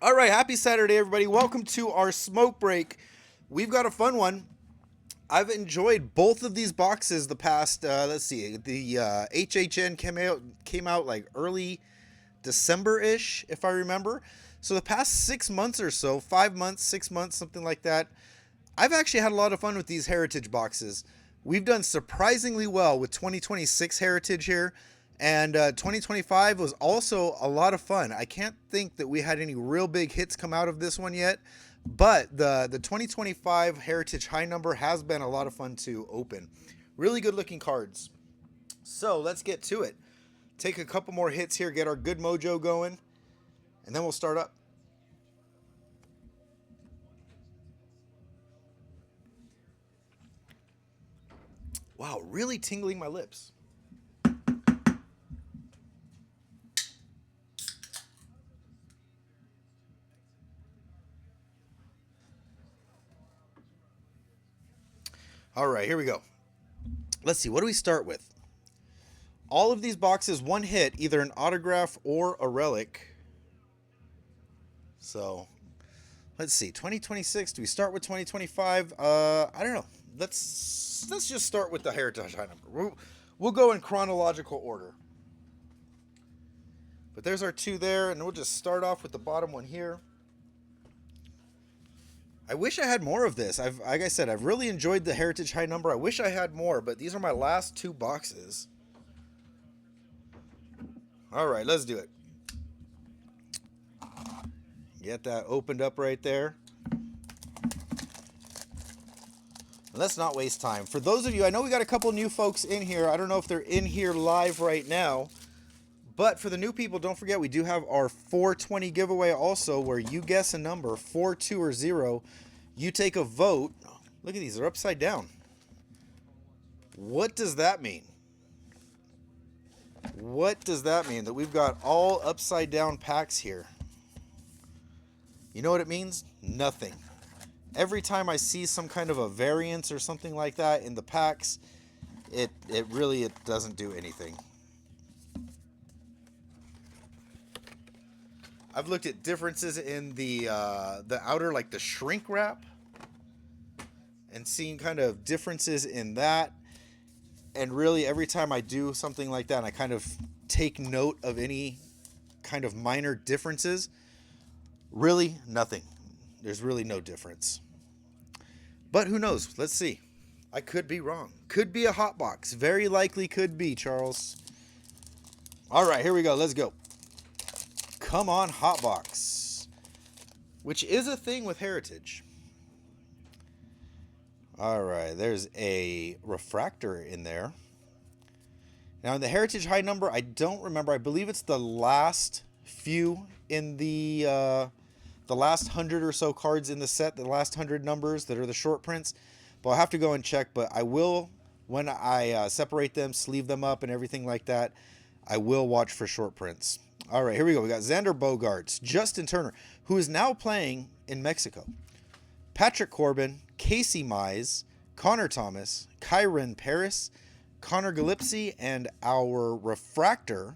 All right, happy Saturday, everybody. Welcome to our smoke break. We've got a fun one. I've enjoyed both of these boxes the past, let's see, the HHN came out like early December-ish, if I remember. So the past 6 months or so, 5 months, 6 months, something like that, I've actually had a lot of fun with these Heritage boxes. We've done surprisingly well with 2026 Heritage here, and 2025 was also a lot of fun. I can't think that we had any real big hits come out of this one yet, but the 2025 Heritage High Number has been a lot of fun to open. Really good looking cards. So let's get to it. Take a couple more hits here, get our good mojo going, and then we'll start up. Wow, really tingling my lips. All right, here we go. Let's see, what do we start with? All of these boxes, one hit, either an autograph or a relic. So, let's see, 2026. Do we start with 2025? I don't know. Let's just start with the Heritage High Number. We'll go in chronological order. But there's our two there, and we'll just start off with the bottom one here. I wish I had more of this. Like I said, I've really enjoyed the Heritage High Number. I wish I had more, but these are my last two boxes. All right, let's do it. Get that opened up right there. Let's not waste time. For those of you, I know we got a couple new folks in here. I don't know if they're in here live right now. But for the new people, don't forget we do have our 420 giveaway also, where you guess a number, 4, 2, or 0. You take a vote. Look at these, they're upside down. What does that mean? What does that mean? That we've got all upside down packs here. You know what it means? Nothing. Every time I see some kind of a variance or something like that in the packs, it really doesn't do anything. I've looked at differences in the outer, like the shrink wrap, and seen kind of differences in that. And really, every time I do something like that, and I kind of take note of any kind of minor differences, really nothing. There's really no difference. But who knows? Let's see. I could be wrong. Could be a hot box. Very likely could be, Charles. All right, here we go. Let's go. Come on, Hotbox, which is a thing with Heritage. All right, there's a refractor in there. Now, in the Heritage High Number, I don't remember. I believe it's the last few in the last 100 or so cards in the set, the last 100 numbers that are the short prints. But I'll have to go and check. But I will, when I separate them, sleeve them up, and everything like that, I will watch for short prints. All right, here we go. We got Xander Bogaerts, Justin Turner, who is now playing in Mexico, Patrick Corbin, Casey Mize, Connor Thomas, Kyron Paris, Connor Gillespie, and our refractor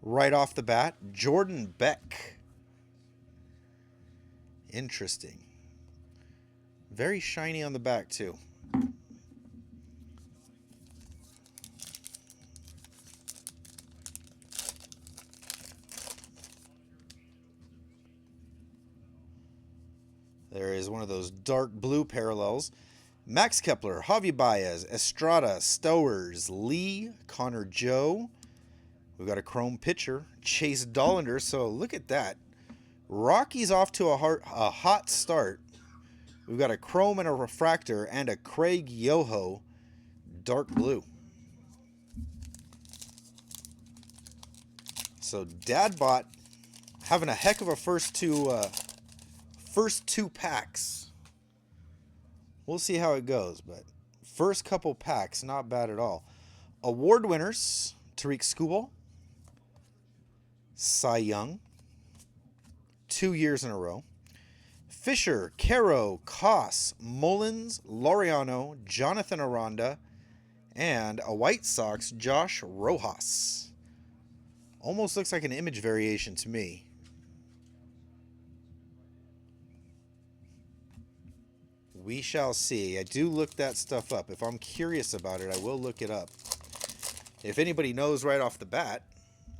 right off the bat, Jordan Beck. Interesting. Very shiny on the back, too. There is one of those dark blue parallels. Max Kepler, Javi Baez, Estrada, Stowers, Lee, Connor Joe. We've got a chrome pitcher, Chase Dollander. So look at that. Rocky's off to a hot start. We've got a chrome and a refractor and a Craig Yoho, dark blue. So Dadbot having a heck of a first two packs. We'll see how it goes, but first couple packs, not bad at all. Award winners, Tariq Skubal, Cy Young, 2 years in a row. Fisher, Caro, Koss, Mullins, Laureano, Jonathan Aranda, and a White Sox, Josh Rojas. Almost looks like an image variation to me. We shall see. I do look that stuff up. If I'm curious about it, I will look it up. If anybody knows right off the bat,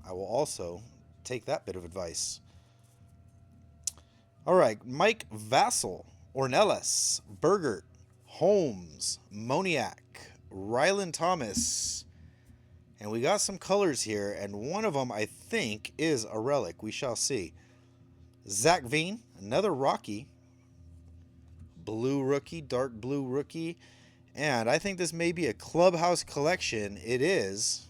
I will also take that bit of advice. All right, Mike Vassell, Ornelas, Bergert, Holmes, Moniak, Rylan Thomas. And we got some colors here, and one of them, I think, is a relic. We shall see. Zach Veen, another Rocky. Blue rookie, dark blue rookie. And I think this may be a clubhouse collection. It is.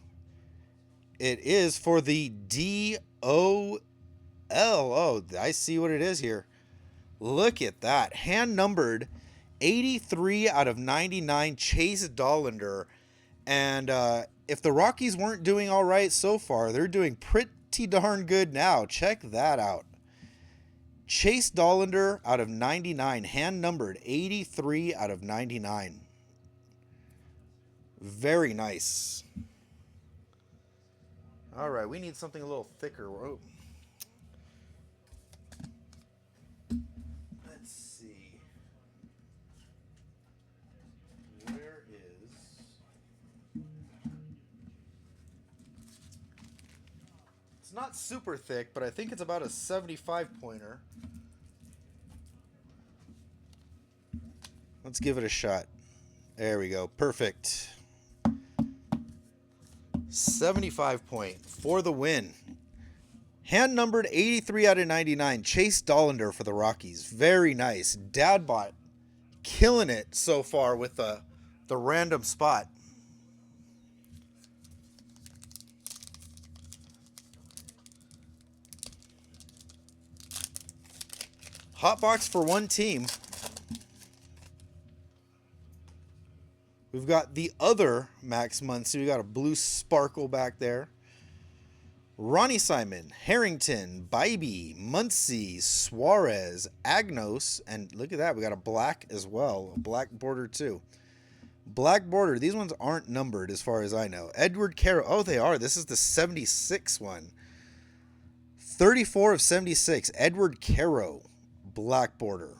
It is for the DOL. Oh, I see what it is here. Look at that. Hand numbered 83 out of 99, Chase Dollander. And if the Rockies weren't doing all right so far, they're doing pretty darn good now. Check that out. Chase Dollander out of 99, hand numbered 83 out of 99. Very nice. All right, we need something a little thicker. Oh. Let's see. Where is... It's not super thick, but I think it's about a 75 pointer. Let's give it a shot. There we go. Perfect. 75 point for the win. Hand numbered 83 out of 99. Chase Dollander for the Rockies. Very nice. Dadbot killing it so far with the random spot. Hot box for one team. We've got the other Max Muncy. We got a blue sparkle back there. Ronnie Simon, Harrington, Bybee, Muncy, Suarez, Agnos, and look at that. We got a black as well. A black border too. Black border. These ones aren't numbered as far as I know. Edward Caro. Oh, they are. This is the 76 one. 34 of 76. Edward Caro. Black border.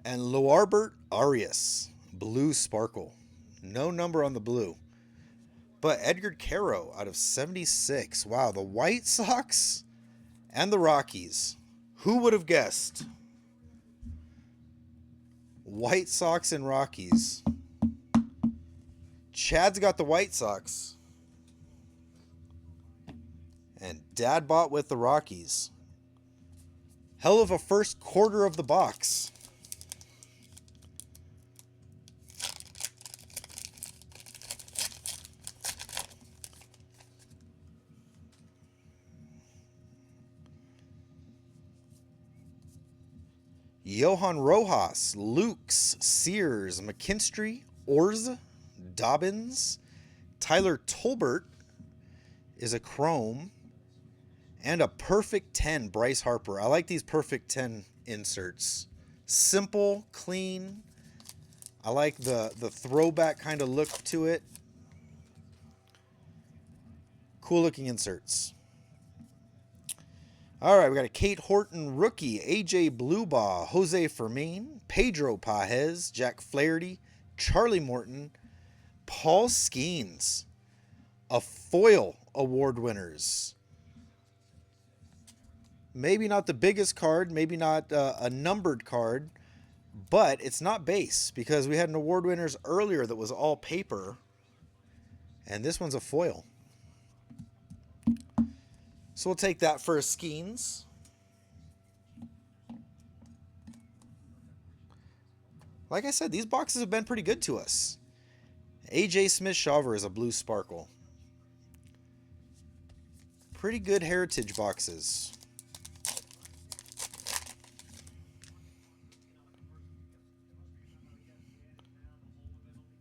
And Loarbert Arias. Blue sparkle. No number on the blue. But Edgar Caro out of 76. Wow, the White Sox and the Rockies. Who would have guessed? White Sox and Rockies. Chad's got the White Sox. And Dad bought with the Rockies. Hell of a first quarter of the box. Johan Rojas, Lukes, Sears, McKinstry, Orz, Dobbins, Tyler Tolbert is a chrome, and a perfect 10, Bryce Harper. I like these perfect 10 inserts. Simple, clean. I like the throwback kind of look to it. Cool looking inserts. All right, we got a Kate Horton rookie, AJ Bluebaugh, Jose Fermin, Pedro Pajes, Jack Flaherty, Charlie Morton, Paul Skeens, a foil award winners. Maybe not the biggest card, maybe not a numbered card, but it's not base because we had an award winners earlier that was all paper, and this one's a foil. So we'll take that for a Skeens. Like I said, these boxes have been pretty good to us. AJ Smith-Shawver is a blue sparkle. Pretty good heritage boxes.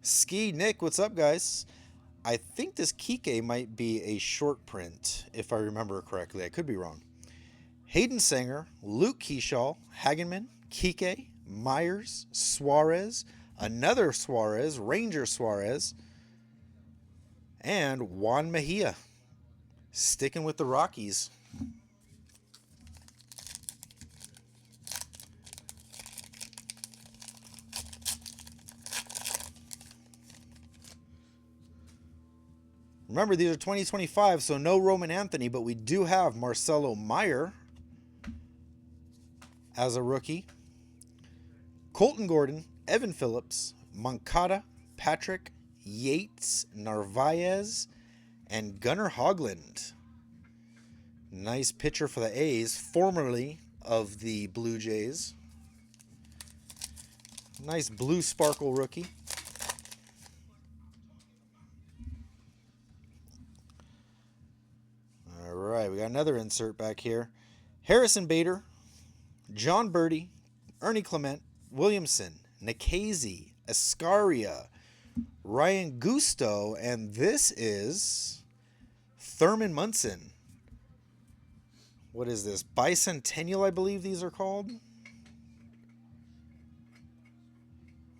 Ski Nick, what's up, guys? I think this Kike might be a short print, if I remember correctly. I could be wrong. Hayden Sanger, Luke Keyshaw, Hagenman, Kike, Myers, Suarez, another Suarez, Ranger Suarez, and Juan Mejia. Sticking with the Rockies. Remember, these are 2025, so no Roman Anthony, but we do have Marcelo Meyer as a rookie. Colton Gordon, Evan Phillips, Moncada, Patrick, Yates, Narvaez, and Gunnar Hoglund. Nice pitcher for the A's, formerly of the Blue Jays. Nice blue sparkle rookie. All right, we got another insert back here. Harrison Bader, John Birdie, Ernie Clement, Williamson, Nikhazy, Escaria, Ryan Gusto, and this is Thurman Munson. What is this? Bicentennial, I believe these are called.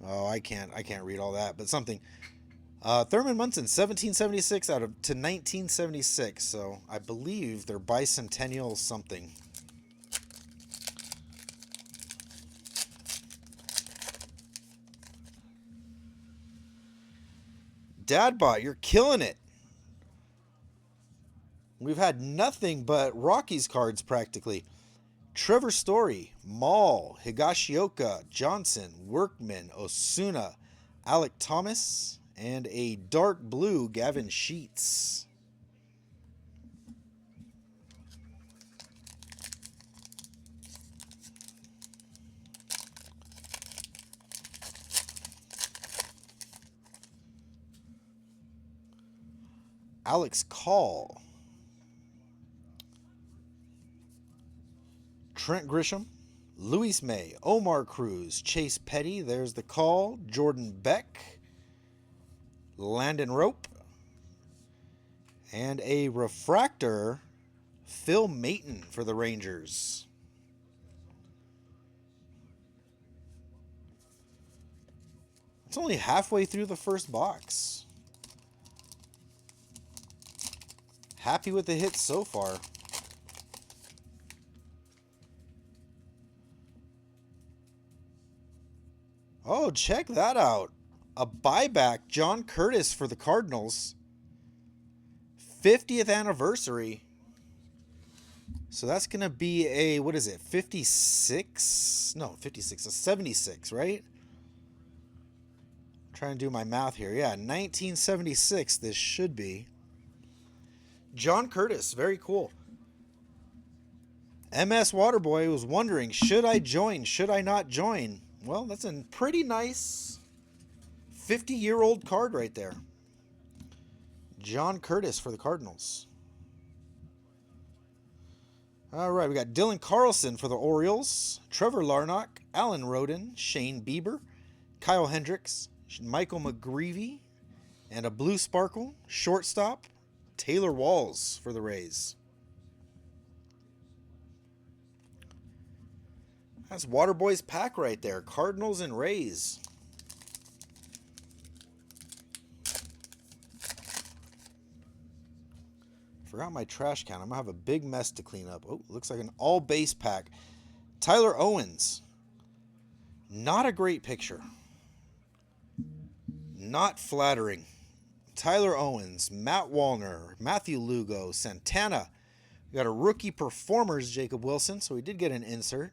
Oh, I can't read all that, but something. Thurman Munson, 1776 to 1976. So I believe they're bicentennial something. Dadbot, you're killing it. We've had nothing but Rockies cards practically. Trevor Story, Maul, Higashioka, Johnson, Workman, Osuna, Alec Thomas, and a dark blue Gavin Sheets. Alex Call, Trent Grisham, Luis May, Omar Cruz, Chase Petty, there's the call, Jordan Beck, Landon Rope, and a refractor, Phil Mayton for the Rangers. It's only halfway through the first box. Happy with the hits so far. Oh, check that out. A buyback, John Curtis for the Cardinals. 50th anniversary. So that's going to be a, what is it, 56? No, 56, a 76, right? I'm trying to do my math here. Yeah, 1976 this should be. John Curtis, very cool. MS Waterboy was wondering, should I join? Should I not join? Well, that's a pretty nice 50-year-old card right there. John Curtis for the Cardinals. All right, we got Dylan Carlson for the Orioles, Trevor Larnach, Alan Roden, Shane Bieber, Kyle Hendricks, Michael McGreevy, and a blue sparkle, shortstop, Taylor Walls for the Rays. That's Waterboy's pack right there. Cardinals and Rays. Forgot my trash can. I'm going to have a big mess to clean up. Oh, looks like an all base pack. Tyler Owens. Not a great picture. Not flattering. Tyler Owens, Matt Wallner, Matthew Lugo, Santana. We got a rookie performers, Jacob Wilson, so we did get an insert.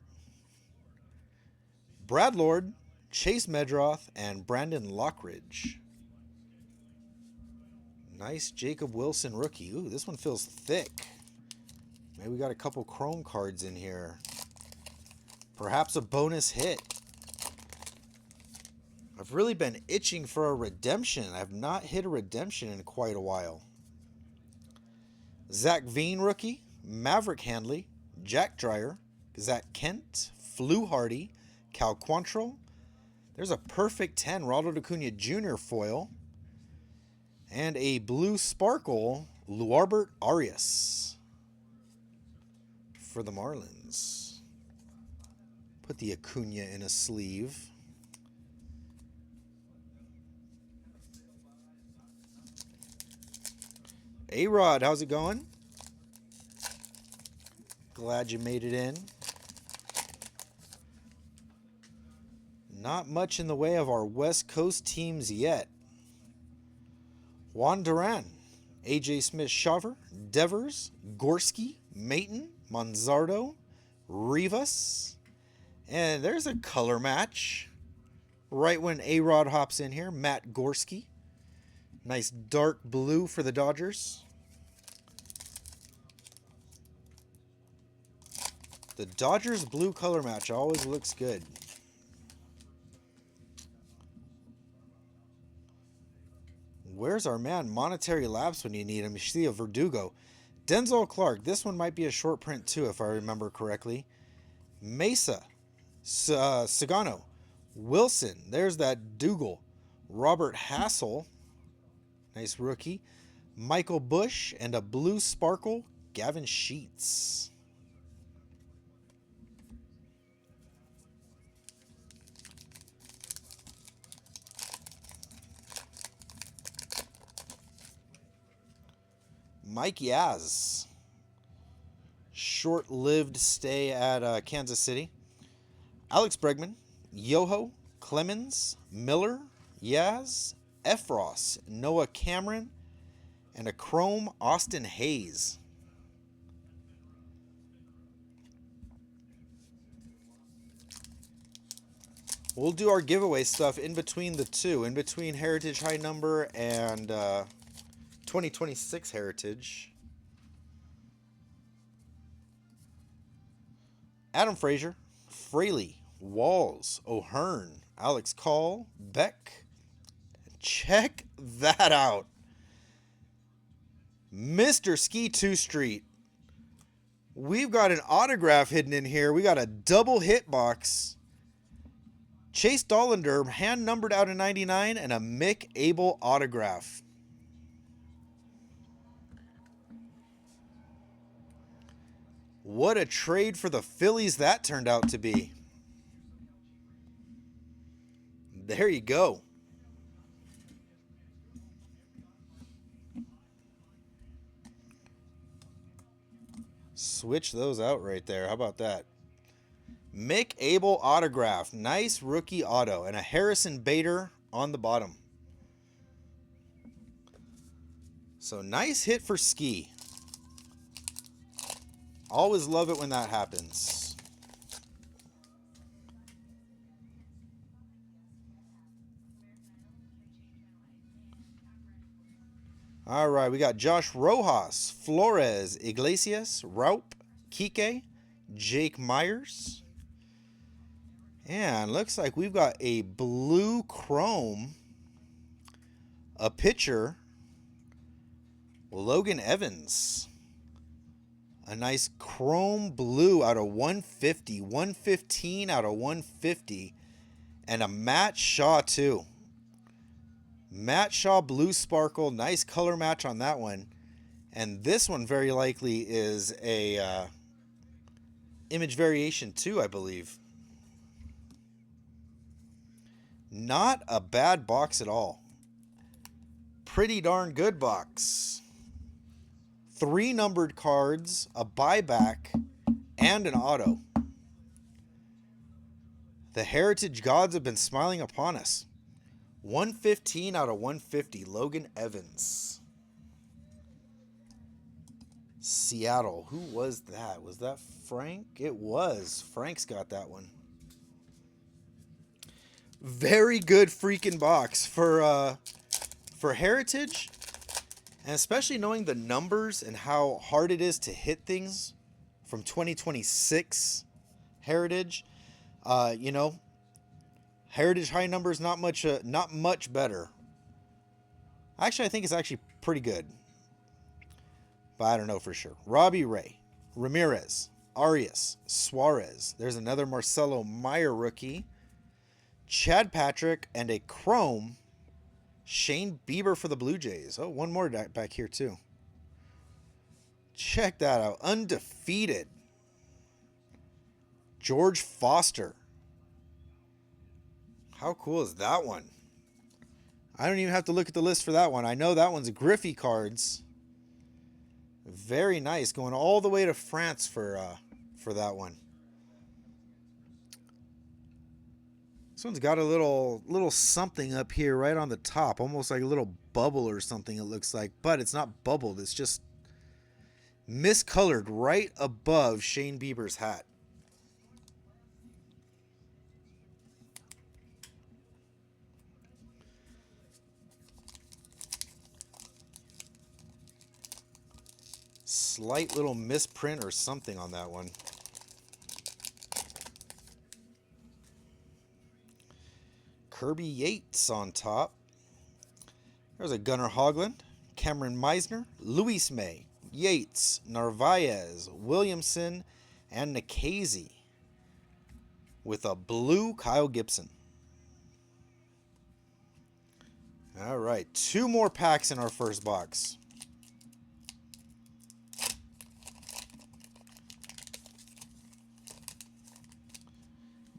Brad Lord, Chase Medroth, and Brandon Lockridge. Nice Jacob Wilson rookie. Ooh, this one feels thick. Maybe we got a couple chrome cards in here. Perhaps a bonus hit. I've really been itching for a redemption. I've not hit a redemption in quite a while. Zach Veen rookie, Maverick Handley, Jack Dreyer, Zach Kent, Flu Hardy, Cal Quantrill. There's a perfect 10 Ronald Acuna Jr. foil. And a blue sparkle, Luarbert Arias for the Marlins. Put the Acuna in a sleeve. A-Rod, how's it going? Glad you made it in. Not much in the way of our West Coast teams yet. Juan Duran, AJ Smith-Shaver, Devers, Gorski, Mayton, Manzardo, Rivas. And there's a color match. Right when A-Rod hops in here, Matt Gorski. Nice dark blue for the Dodgers. The Dodgers blue color match always looks good. Where's our man Monetary Labs when you need him? You see a Verdugo. Denzel Clark. This one might be a short print too, if I remember correctly. Mesa. Sagano. Wilson. There's that Dougal. Robert Hassel. Nice rookie. Michael Bush. And a blue sparkle. Gavin Sheets. Mike Yaz. Short-lived stay at Kansas City. Alex Bregman. Yoho. Clemens. Miller. Yaz. Efros. Noah Cameron. And a chrome Austin Hayes. We'll do our giveaway stuff in between the two. In between Heritage High Number and 2026 Heritage. Adam Frazier, Fraley, Walls, O'Hearn, Alex Call, Beck. Check that out. Mr. Ski 2 Street. We've got an autograph hidden in here. We got a double hit box. Chase Dollander, hand numbered out of 99, and a Mick Abel autograph. What a trade for the Phillies that turned out to be. There you go. Switch those out right there. How about that? Mick Abel autograph. Nice rookie auto. And a Harrison Bader on the bottom. So nice hit for Ski. Always love it when that happens. All right, we got Josh Rojas, Flores, Iglesias, Raup, Kike, Jake Myers. And looks like we've got a blue chrome, a pitcher, Logan Evans. A nice chrome blue out of 150. 115 out of 150. And a Matt Shaw, too. Matt Shaw blue sparkle. Nice color match on that one. And this one very likely is a image variation, too, I believe. Not a bad box at all. Pretty darn good box. 3 numbered cards, a buyback, and an auto. The Heritage Gods have been smiling upon us. 115 out of 150, Logan Evans. Seattle. Who was that? Was that Frank? It was. Frank's got that one. Very good freaking box for Heritage. And especially knowing the numbers and how hard it is to hit things from 2026 Heritage. You know, Heritage high numbers not much better. Actually, I think it's actually pretty good. But I don't know for sure. Robbie Ray, Ramirez, Arias, Suarez. There's another Marcelo Meyer rookie. Chad Patrick, and a chrome Shane Bieber for the Blue Jays. Oh, one more back here too. Check that out. Undefeated. George Foster. How cool is that one? I don't even have to look at the list for that one. I know that one's Griffey cards. Very nice. Going all the way to France for that one. This one's got a little something up here right on the top. Almost like a little bubble or something, it looks like. But it's not bubbled. It's just miscolored right above Shane Bieber's hat. Slight little misprint or something on that one. Kirby Yates on top. There's a Gunnar Hoagland, Cameron Meisner, Luis May, Yates, Narvaez, Williamson, and Nikhazy. With a blue Kyle Gibson. All right, 2 more packs in our first box.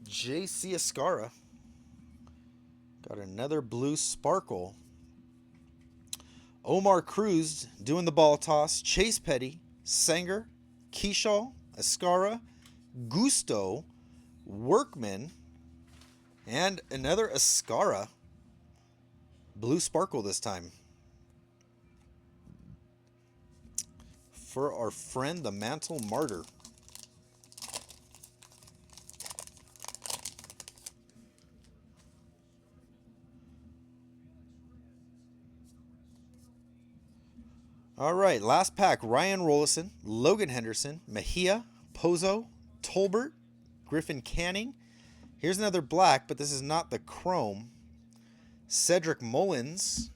JC Escara. Got another blue sparkle. Omar Cruz doing the ball toss. Chase Petty, Sanger, Keyshaw, Escara, Gusto, Workman, and another Escara. Blue sparkle this time. For our friend, the Mantle Martyr. All right, last pack. Ryan Rollison, Logan Henderson, Mejia, Pozo, Tolbert, Griffin Canning. Here's another black, but this is not the chrome. Cedric Mullins.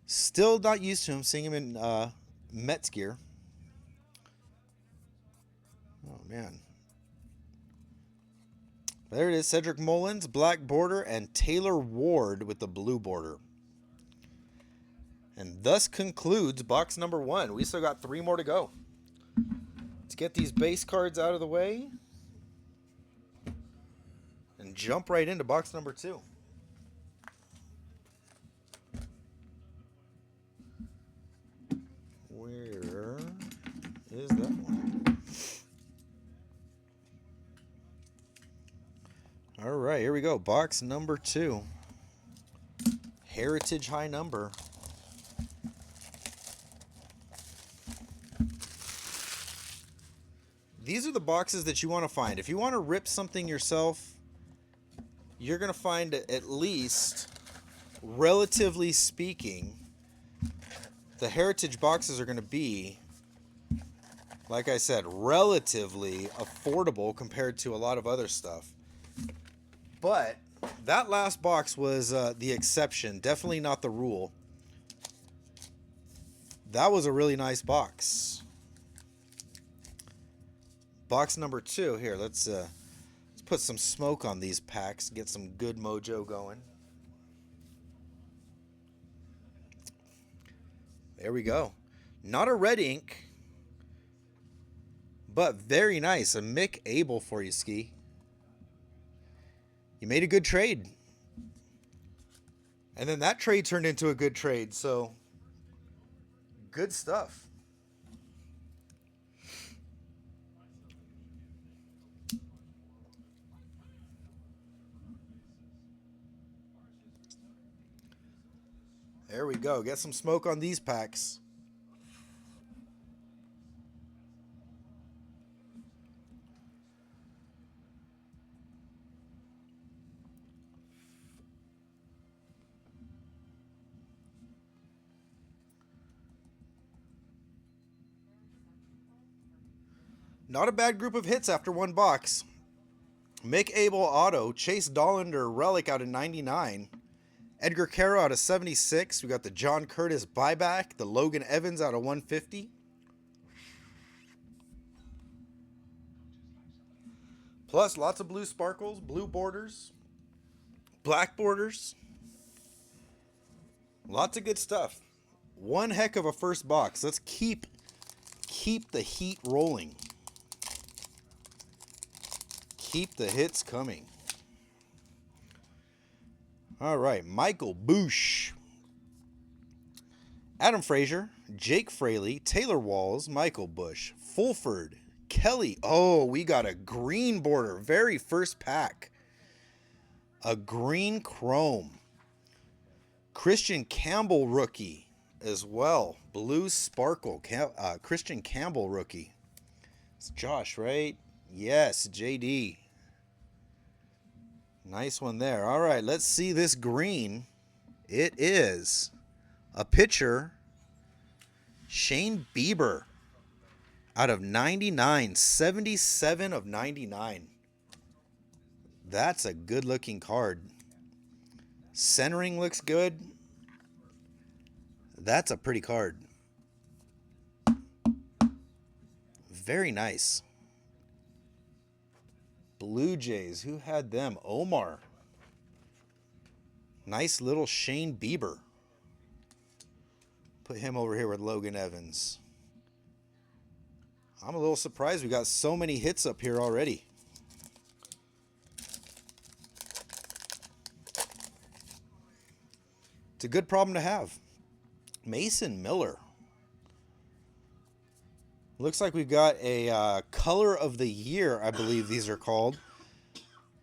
Still not used to him, seeing him in Mets gear. Oh, man. There it is, Cedric Mullins, black border, and Taylor Ward with the blue border. And thus concludes box number 1. We still got 3 more to go. Let's get these base cards out of the way and jump right into box number 2. Where is that one? All right, here we go. Box number 2. Heritage high number. These are the boxes that you want to find. If you want to rip something yourself, you're going to find, at least, relatively speaking, the Heritage boxes are going to be, like I said, relatively affordable compared to a lot of other stuff. But that last box was the exception, definitely not the rule. That was a really nice box. Box number 2 here. Let's put some smoke on these packs, get some good mojo going. There we go. Not a red ink, but very nice. A Mick Abel for you, Ski. You made a good trade. And then that trade turned into a good trade, so good stuff. There we go. Get some smoke on these packs. Not a bad group of hits after one box. Mick Abel auto, Chase Dollander relic out of 99. Edgar Caro out of 76. We got the John Curtis buyback. The Logan Evans out of 150. Plus lots of blue sparkles, blue borders, black borders. Lots of good stuff. One heck of a first box. Let's keep the heat rolling. Keep the hits coming. All right, Michael Bush, Adam Frazier, Jake Fraley, Taylor Walls, Michael Bush, Fulford, Kelly. Oh, we got a green border. Very first pack. A green chrome. Christian Campbell rookie as well. Blue Sparkle. Christian Campbell rookie. It's Josh, right? Yes, JD. Nice one there. All right, let's see this green. It is a pitcher, Shane Bieber, out of 99, 77 of 99. That's a good looking card. Centering looks good. That's a pretty card. Very nice. Blue Jays, who had them? Omar. Nice little Shane Bieber. Put him over here with Logan Evans. I'm a little surprised we got so many hits up here already. It's a good problem to have. Mason Miller. Looks like we've got a color of the year, I believe these are called,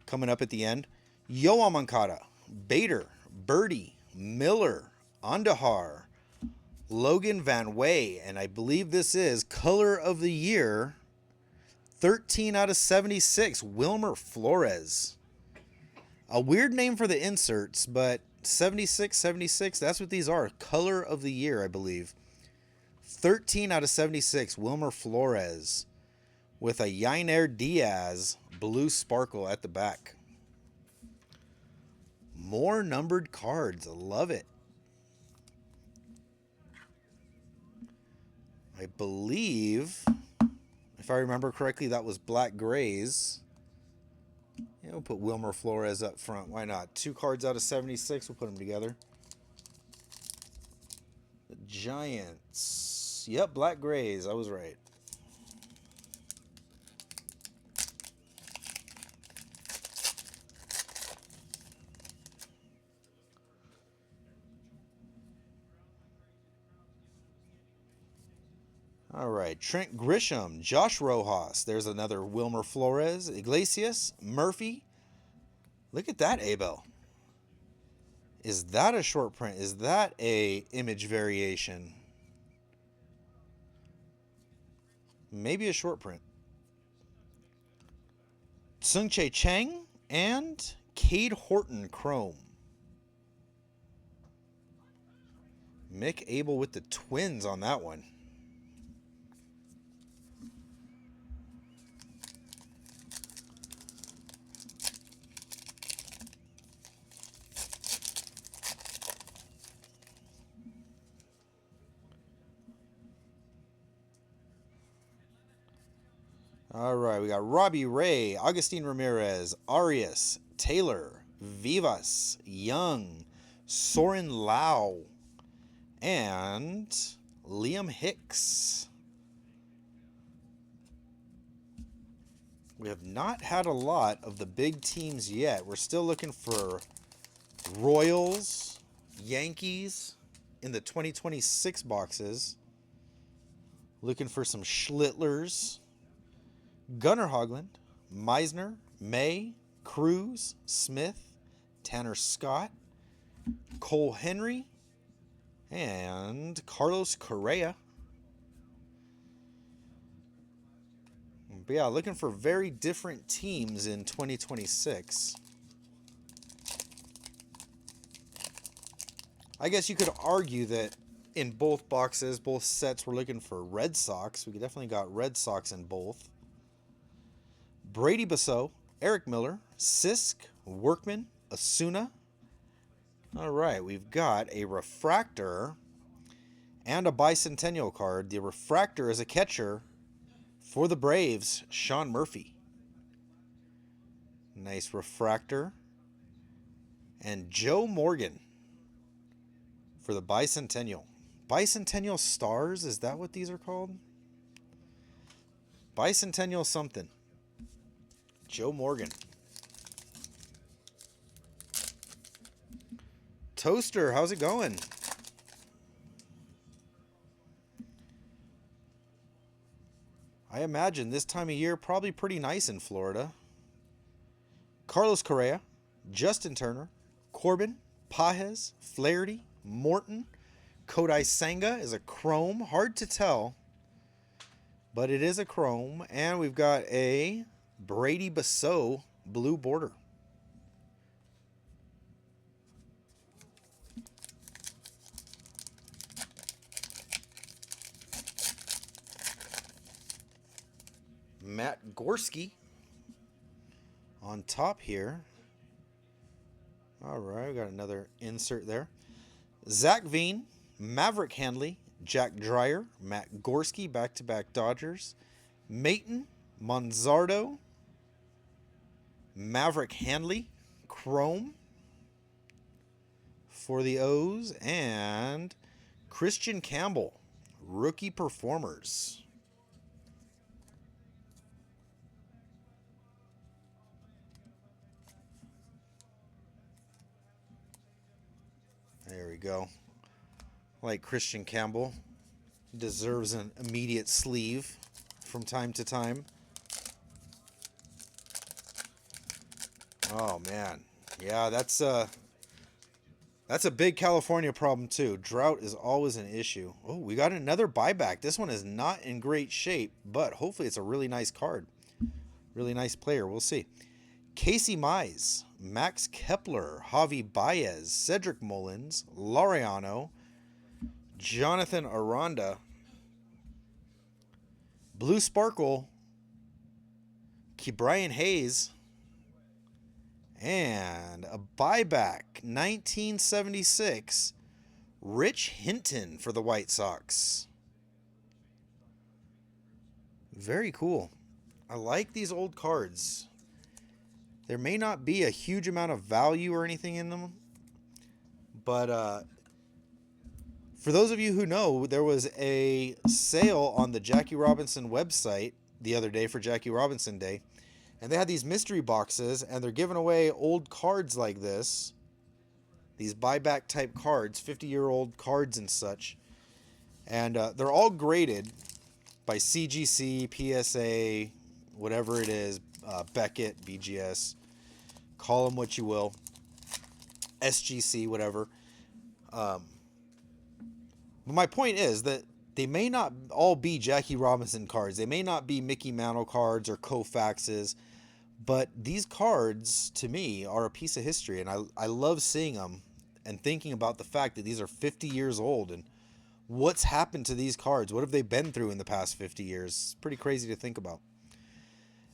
coming up at the end. Yoan Moncada, Bader, Birdie, Miller, Andahar, Logan Van Way, and I believe this is color of the year, 13 out of 76, Wilmer Flores. A weird name for the inserts, but 76, 76, that's what these are. Color of the year, I believe. 13 out of 76, Wilmer Flores, with a Yainer Diaz blue sparkle at the back. More numbered cards. I love it. I believe, if I remember correctly, that was Black Grays. Yeah, we'll put Wilmer Flores up front. Why not? 2 cards out of 76. We'll put them together. The Giants. Yep, Black Grays. I was right. All right, Trent Grisham, Josh Rojas. There's another Wilmer Flores, Iglesias, Murphy. Look at that, Abel. Is that a short print? Is that a image variation? Maybe a short print. Sung-Chae Chang and Cade Horton Chrome. Mick Abel with the Twins on that one. All right, we got Robbie Ray, Agustin Ramirez, Arias, Taylor, Vivas, Young, Soren Lau, and Liam Hicks. We have not had a lot of the big teams yet. We're still looking for Royals, Yankees in the 2026 boxes. Looking for some Schlittlers. Gunnar Hoglund, Meisner, May, Cruz, Smith, Tanner Scott, Cole Henry, and Carlos Correa. But yeah, looking for very different teams in 2026. I guess you could argue that in both boxes, both sets, we're looking for Red Sox. We definitely got Red Sox in both. Brady Basso, Eric Miller, Sisk, Workman, Asuna. All right, we've got a refractor and a bicentennial card. The refractor is a catcher for the Braves, Sean Murphy. Nice refractor. And Joe Morgan for the bicentennial. Bicentennial Stars, is that what these are called? Bicentennial something. Joe Morgan. Toaster, how's it going? I imagine this time of year probably pretty nice in Florida. Carlos Correa, Justin Turner, Corbin, Pajes, Flaherty, Morton. Kodai Senga is a chrome. Hard to tell, but it is a chrome. And we've got a Brady Basso blue border. Matt Gorski on top here. All right, we got another insert there. Zach Veen, Maverick Handley, Jack Dreyer, Matt Gorski, back-to-back Dodgers. Mayton, Monzardo, Maverick Handley, chrome for the O's, and Christian Campbell, rookie performers. There we go. Like Christian Campbell. Deserves an immediate sleeve from time to time. Oh, man. Yeah, that's a big California problem, too. Drought is always an issue. Oh, we got another buyback. This one is not in great shape, but hopefully it's a really nice card. Really nice player. We'll see. Casey Mize, Max Kepler, Javi Baez, Cedric Mullins, Laureano, Jonathan Aranda, Blue Sparkle, Ke'Bryan Hayes, and a buyback, 1976, Rich Hinton for the White Sox. Very cool. I like these old cards. There may not be a huge amount of value or anything in them, but for those of you who know, there was a sale on the Jackie Robinson website the other day for Jackie Robinson Day, and they had these mystery boxes, and they're giving away old cards like this, these buyback type cards, 50-year-old cards and such, and they're all graded by CGC, PSA, whatever it is, Beckett, BGS, call them what you will, SGC, whatever. But my point is that they may not all be Jackie Robinson cards. They may not be Mickey Mantle cards or Koufaxes, but these cards, to me, are a piece of history, and I love seeing them and thinking about the fact that these are 50 years old, and what's happened to these cards? What have they been through in the past 50 years? It's pretty crazy to think about.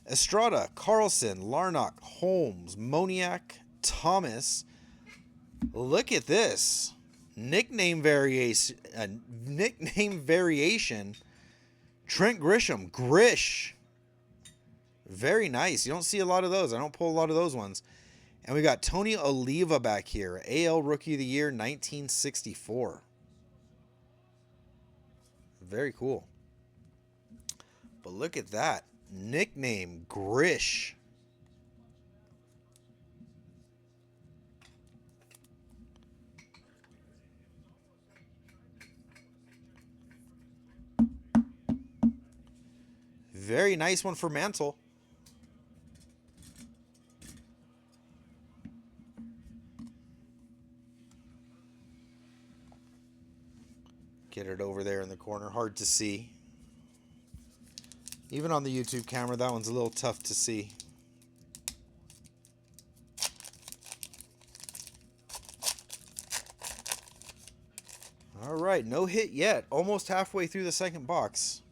Estrada, Carlson, Larnach, Holmes, Moniak, Thomas. Look at this. Nickname variation. Trent Grisham. Grish. Very nice. You don't see a lot of those. I don't pull a lot of those ones. And we got Tony Oliva back here. AL Rookie of the Year, 1964. Very cool. But look at that. Nickname Grish. Very nice one for Mantle. Get it over there in the corner. Hard to see. Even on the YouTube camera, that one's a little tough to see. All right, no hit yet. Almost halfway through the second box.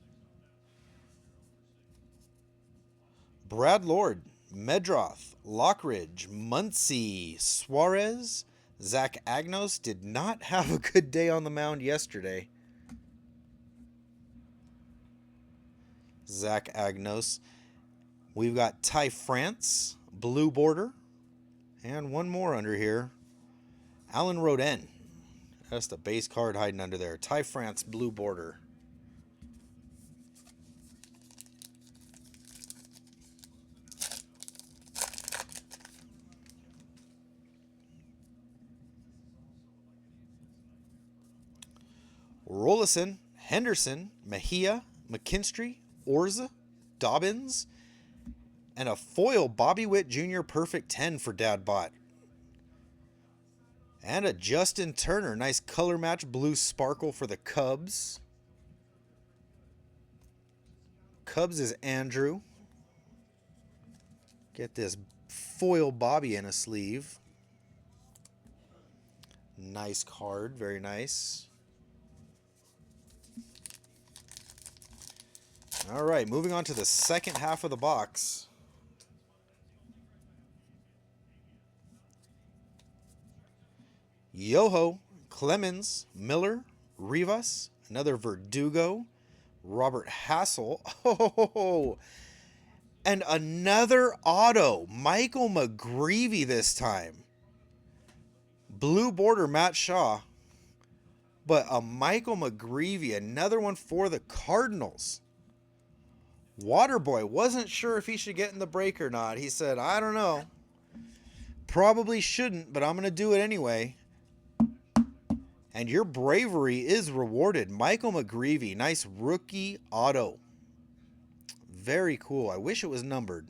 Brad Lord, Medroth, Lockridge, Muncy, Suarez, Zach Agnos did not have a good day on the mound yesterday. Zach Agnos. We've got Ty France, blue border, and one more under here. Alan Rodin. That's the base card hiding under there. Ty France, blue border. Rollison, Henderson, Mejia, McKinstry, Orza, Dobbins, and a foil Bobby Witt Jr. Perfect 10 for Dad Bot. And a Justin Turner. Nice color match blue sparkle for the Cubs. Cubs is Andrew. Get this foil Bobby in a sleeve. Nice card. Very nice. All right, moving on to the second half of the box. Yoho, Clemens, Miller, Rivas, another Verdugo, Robert Hassel, oh, and another auto, Michael McGreevy this time. Blue border, Matt Shaw, but a Michael McGreevy, another one for the Cardinals. Waterboy wasn't sure if he should get in the break or not. He said, I don't know. Probably shouldn't, but I'm going to do it anyway. And your bravery is rewarded. Michael McGreevy, nice rookie auto. Very cool. I wish it was numbered,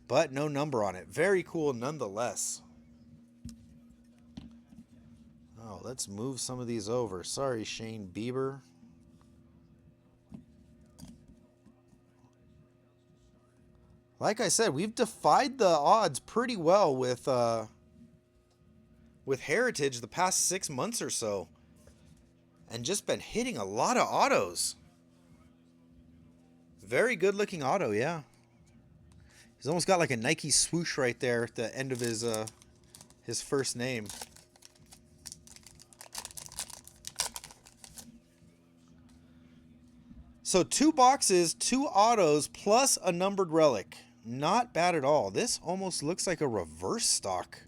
but no number on it. Very cool nonetheless. Oh, let's move some of these over. Sorry, Shane Bieber. Like I said, we've defied the odds pretty well with Heritage the past 6 months or so, and just been hitting a lot of autos. Very good looking auto, yeah. He's almost got like a Nike swoosh right there at the end of his first name. So 2 boxes, 2 autos, plus a numbered relic. Not bad at all. This almost looks like a reverse stock.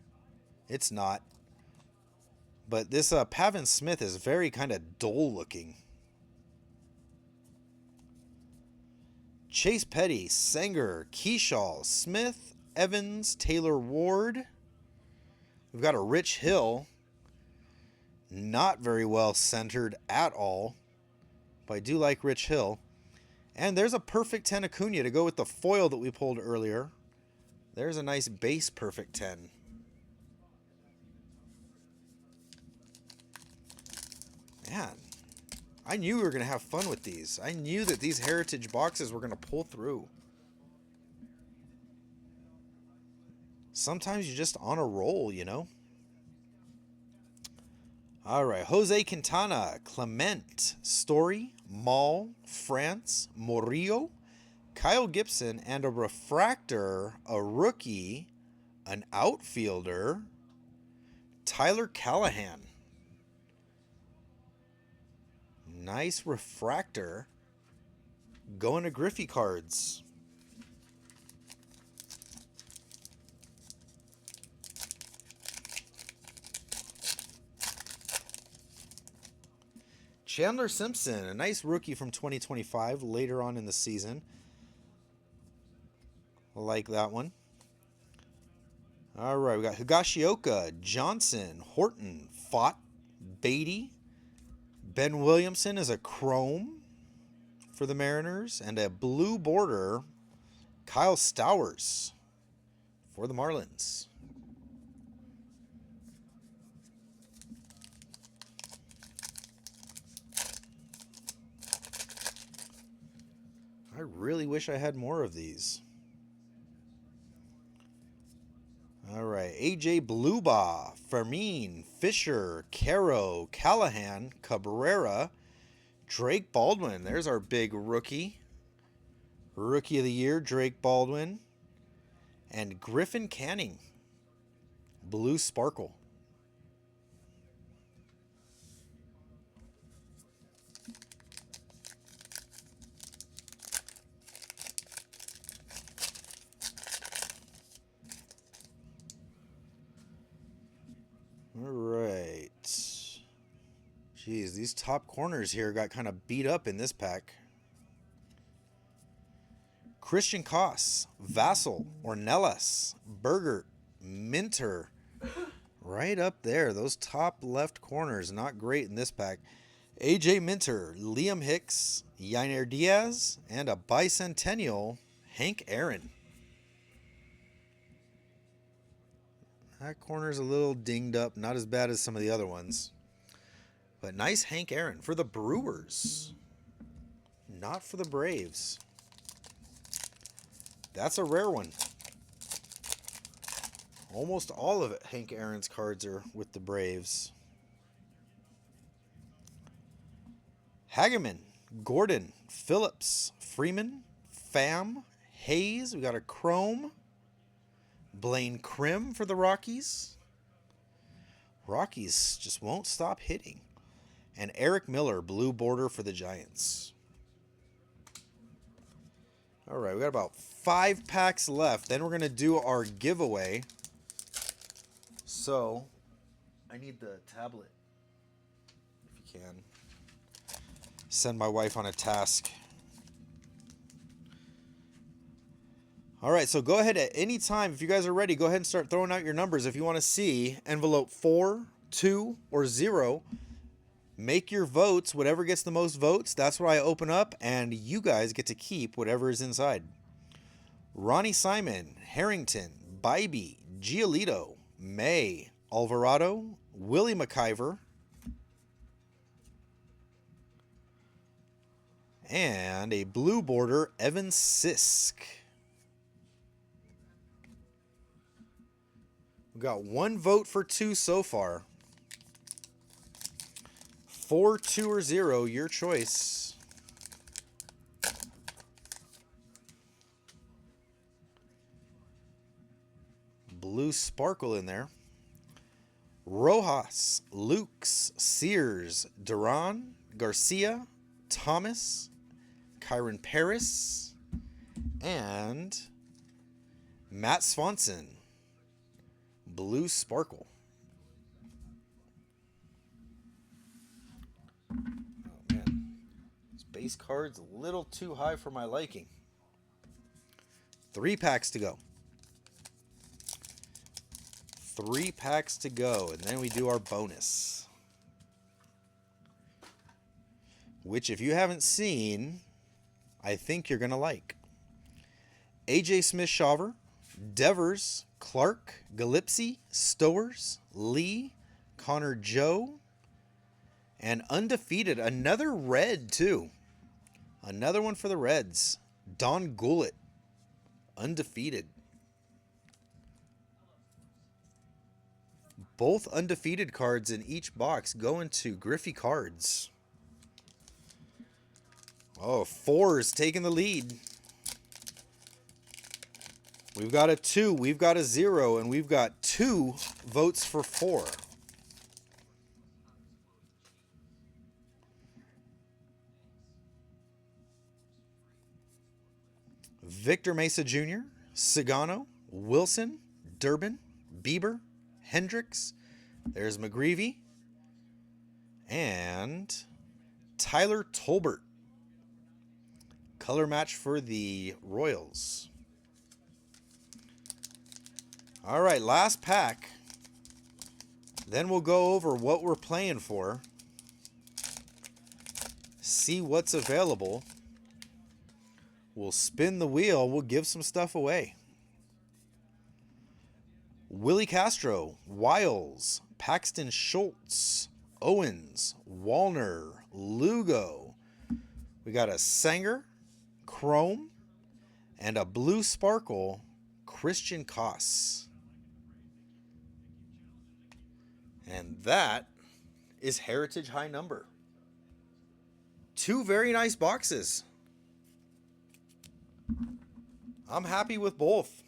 It's not. But this Pavin Smith is very kind of dull looking. Chase Petty, Sanger, Keyshaw, Smith, Evans, Taylor Ward. We've got a Rich Hill. Not very well centered at all. But I do like Rich Hill. And there's a perfect 10 Acuna to go with the foil that we pulled earlier. There's a nice base perfect 10. Man, I knew we were going to have fun with these. I knew that these Heritage boxes were going to pull through. Sometimes you're just on a roll, you know? All right, Jose Quintana, Clement, Story, Mall, France, Morillo, Kyle Gibson, and a refractor, a rookie, an outfielder, Tyler Callahan. Nice refractor. Going to Griffey cards. Chandler Simpson, a nice rookie from 2025 later on in the season. I like that one. All right, we got Higashioka, Johnson, Horton, Fott, Beatty. Ben Williamson is a chrome for the Mariners, and a blue border, Kyle Stowers for the Marlins. I really wish I had more of these. All right, AJ Bluba, Fermin, Fisher, Caro, Callahan, Cabrera, Drake Baldwin. There's our big rookie. Rookie of the Year, Drake Baldwin. And Griffin Canning, blue sparkle. All right. Jeez, these top corners here got kind of beat up in this pack. Christian Koss, Vassell, Ornelas, Bergert, Minter. Right up there. Those top left corners, not great in this pack. AJ Minter, Liam Hicks, Yainer Diaz, and a bicentennial, Hank Aaron. That corner's a little dinged up. Not as bad as some of the other ones. But nice Hank Aaron for the Brewers. Not for the Braves. That's a rare one. Almost all of it, Hank Aaron's cards are with the Braves. Hageman, Gordon, Phillips, Freeman, Pham, Hayes. We got a Chrome. Blaine Crim for the Rockies. Rockies just won't stop hitting. And Eric Miller, blue border for the Giants. All right, we got about 5 packs left. Then we're going to do our giveaway. So, I need the tablet, if you can. Send my wife on a task. All right, so go ahead at any time. If you guys are ready, go ahead and start throwing out your numbers. If you want to see envelope 4, 2, or 0, make your votes. Whatever gets the most votes, that's what I open up, and you guys get to keep whatever is inside. Ronnie Simon, Harrington, Bybee, Giolito, May, Alvarado, Willie McIver, and a blue border, Evan Sisk. We got 1 vote for 2 so far. 4, 2, or 0, your choice. Blue sparkle in there. Rojas, Lukes, Sears, Duran, Garcia, Thomas, Kyron Paris, and Matt Swanson. Blue sparkle. Oh man, this base card's a little too high for my liking. 3 packs to go. 3 packs to go, and then we do our bonus. Which, if you haven't seen, I think you're going to like. AJ Smith-Shawver, Devers, Clark, Gillespie, Stowers, Lee, Connor Joe, and undefeated. Another red, too. Another one for the Reds. Don Gullett, undefeated. Both undefeated cards in each box go into Griffey Cards. Oh, 4's taking the lead. We've got a 2, we've got a 0, and we've got 2 votes for 4. Victor Mesa Jr., Sagano, Wilson, Durbin, Bieber, Hendricks, there's McGreevy, and Tyler Tolbert. Color match for the Royals. All right, last pack. Then we'll go over what we're playing for. See what's available. We'll spin the wheel. We'll give some stuff away. Willie Castro, Wiles, Paxton Schultz, Owens, Wallner, Lugo. We got a Sanger, Chrome, and a blue sparkle, Christian Koss. And that is Heritage High Number. 2 very nice boxes. I'm happy with both.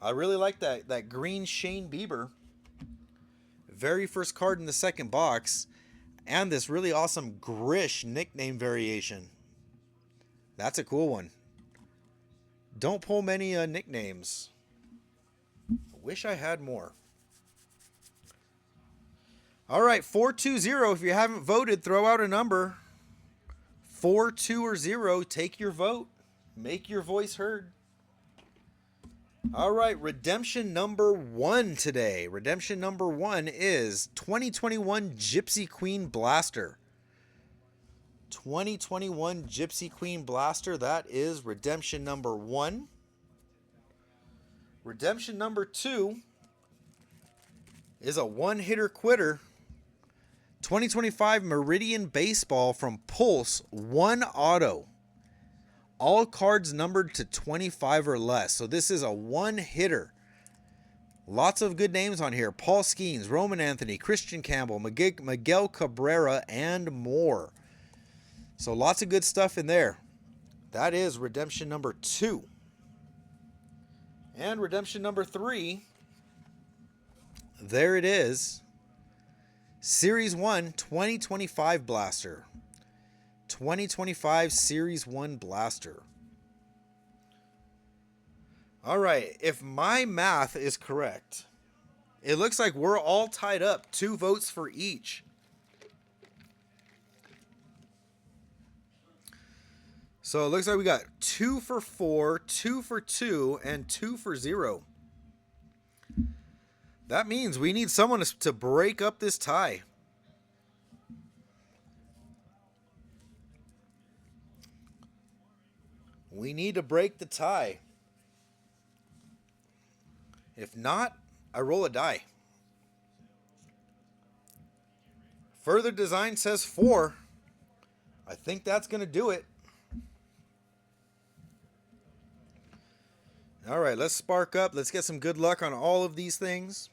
I really like that green Shane Bieber. Very first card in the second box. And this really awesome Grish nickname variation. That's a cool one. Don't pull many nicknames. I wish I had more. All right, 4, 2, 0. If you haven't voted, throw out a number. 4, 2, or 0. Take your vote. Make your voice heard. All right, redemption number 1 today. Redemption number 1 is 2021 Gypsy Queen Blaster. 2021 Gypsy Queen Blaster. That is redemption number 1. Redemption number 2 is a one-hitter quitter. 2025 Meridian Baseball from Pulse, 1 auto. All cards numbered to 25 or less. So this is a one-hitter. Lots of good names on here. Paul Skeens, Roman Anthony, Christian Campbell, Miguel Cabrera, and more. So lots of good stuff in there. That is redemption number 2. And redemption number 3. There it is. Series 1 2025 Blaster. 2025 Series 1 Blaster. All right, if my math is correct, it looks like we're all tied up. 2 votes for each. So it looks like we got 2 for 4, 2 for 2, and 2 for 0. That means we need someone to break up this tie. We need to break the tie. If not, I roll a die. Further Design says 4. I think that's going to do it. All right, let's spark up. Let's get some good luck on all of these things.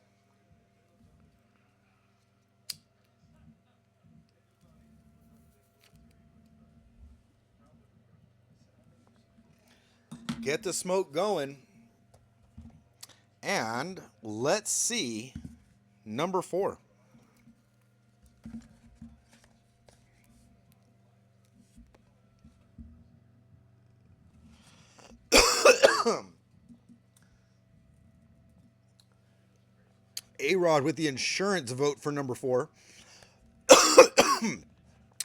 Get the smoke going. And let's see number 4. A-Rod with the insurance vote for number 4.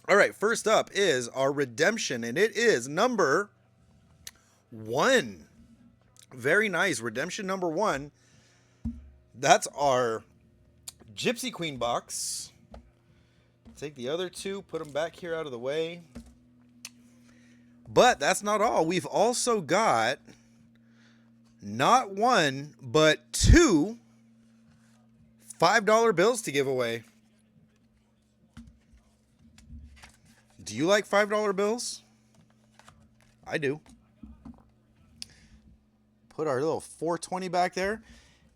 All right, first up is our redemption, and it is number 1. Very nice. Redemption number 1. That's our Gypsy Queen box. Take the other 2, put them back here out of the way. But that's not all. We've also got not 1, but 2 $5 bills to give away. Do you like $5 bills? I do. Put our little 420 back there.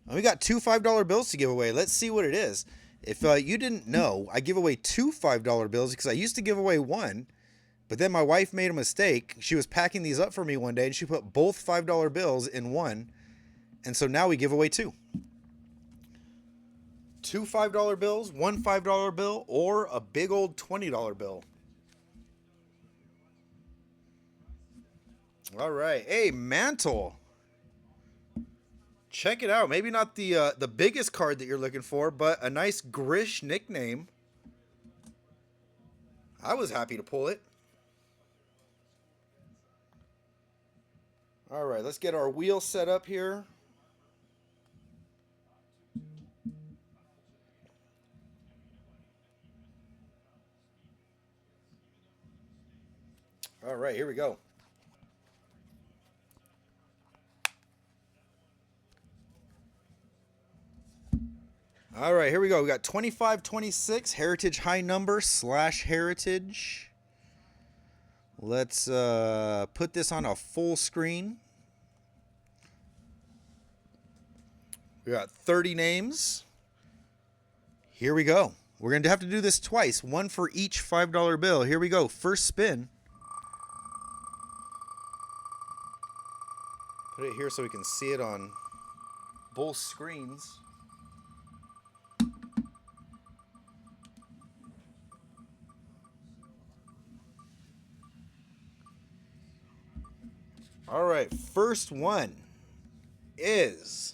And we got 2 $5 bills to give away. Let's see what it is. If you didn't know, I give away 2 $5 bills because I used to give away 1, but then my wife made a mistake. She was packing these up for me one day, and she put both $5 bills in one, and so now we give away 2. 2 $5 bills, 1 $5 bill, or a big old $20 bill. All right. Hey, Mantle. Check it out. Maybe not the biggest card that you're looking for, but a nice Grish nickname. I was happy to pull it. All right, let's get our wheel set up here. All right, here we go. All right, here we go. We got 2526 Heritage High Number / Heritage. Let's put this on a full screen. We got 30 names. Here we go. We're going to have to do this twice. 1 for each $5 bill. Here we go. First spin. Put it here so we can see it on both screens. All right, first one is...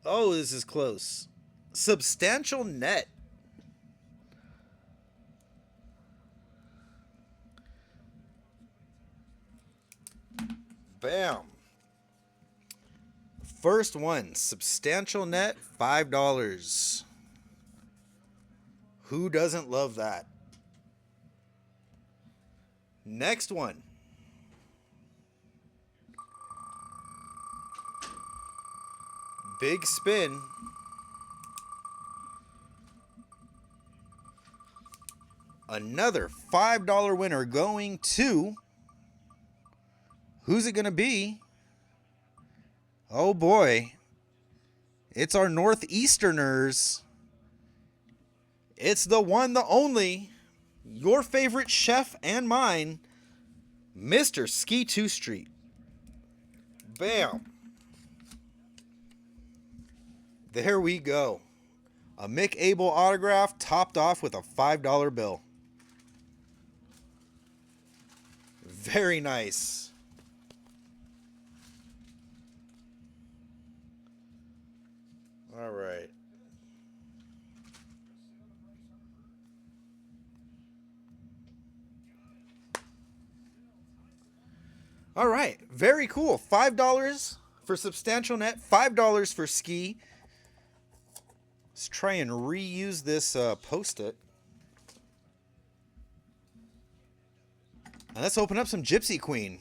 Oh, this is close. Substantial Net. Bam. First one, Substantial Net, $5. Who doesn't love that? Next one. Big spin. Another $5 winner going to... Who's it going to be? Oh boy. It's our Northeasterners. It's the one, the only, your favorite chef and mine, Mr. Ski 2 Street. Bam. There we go. A Mick Abel autograph topped off with a $5 bill. Very nice. All right. All right. Very cool. $5 for Substantial Net, $5 for Ski. Let's try and reuse this Post-it. And let's open up some Gypsy Queen.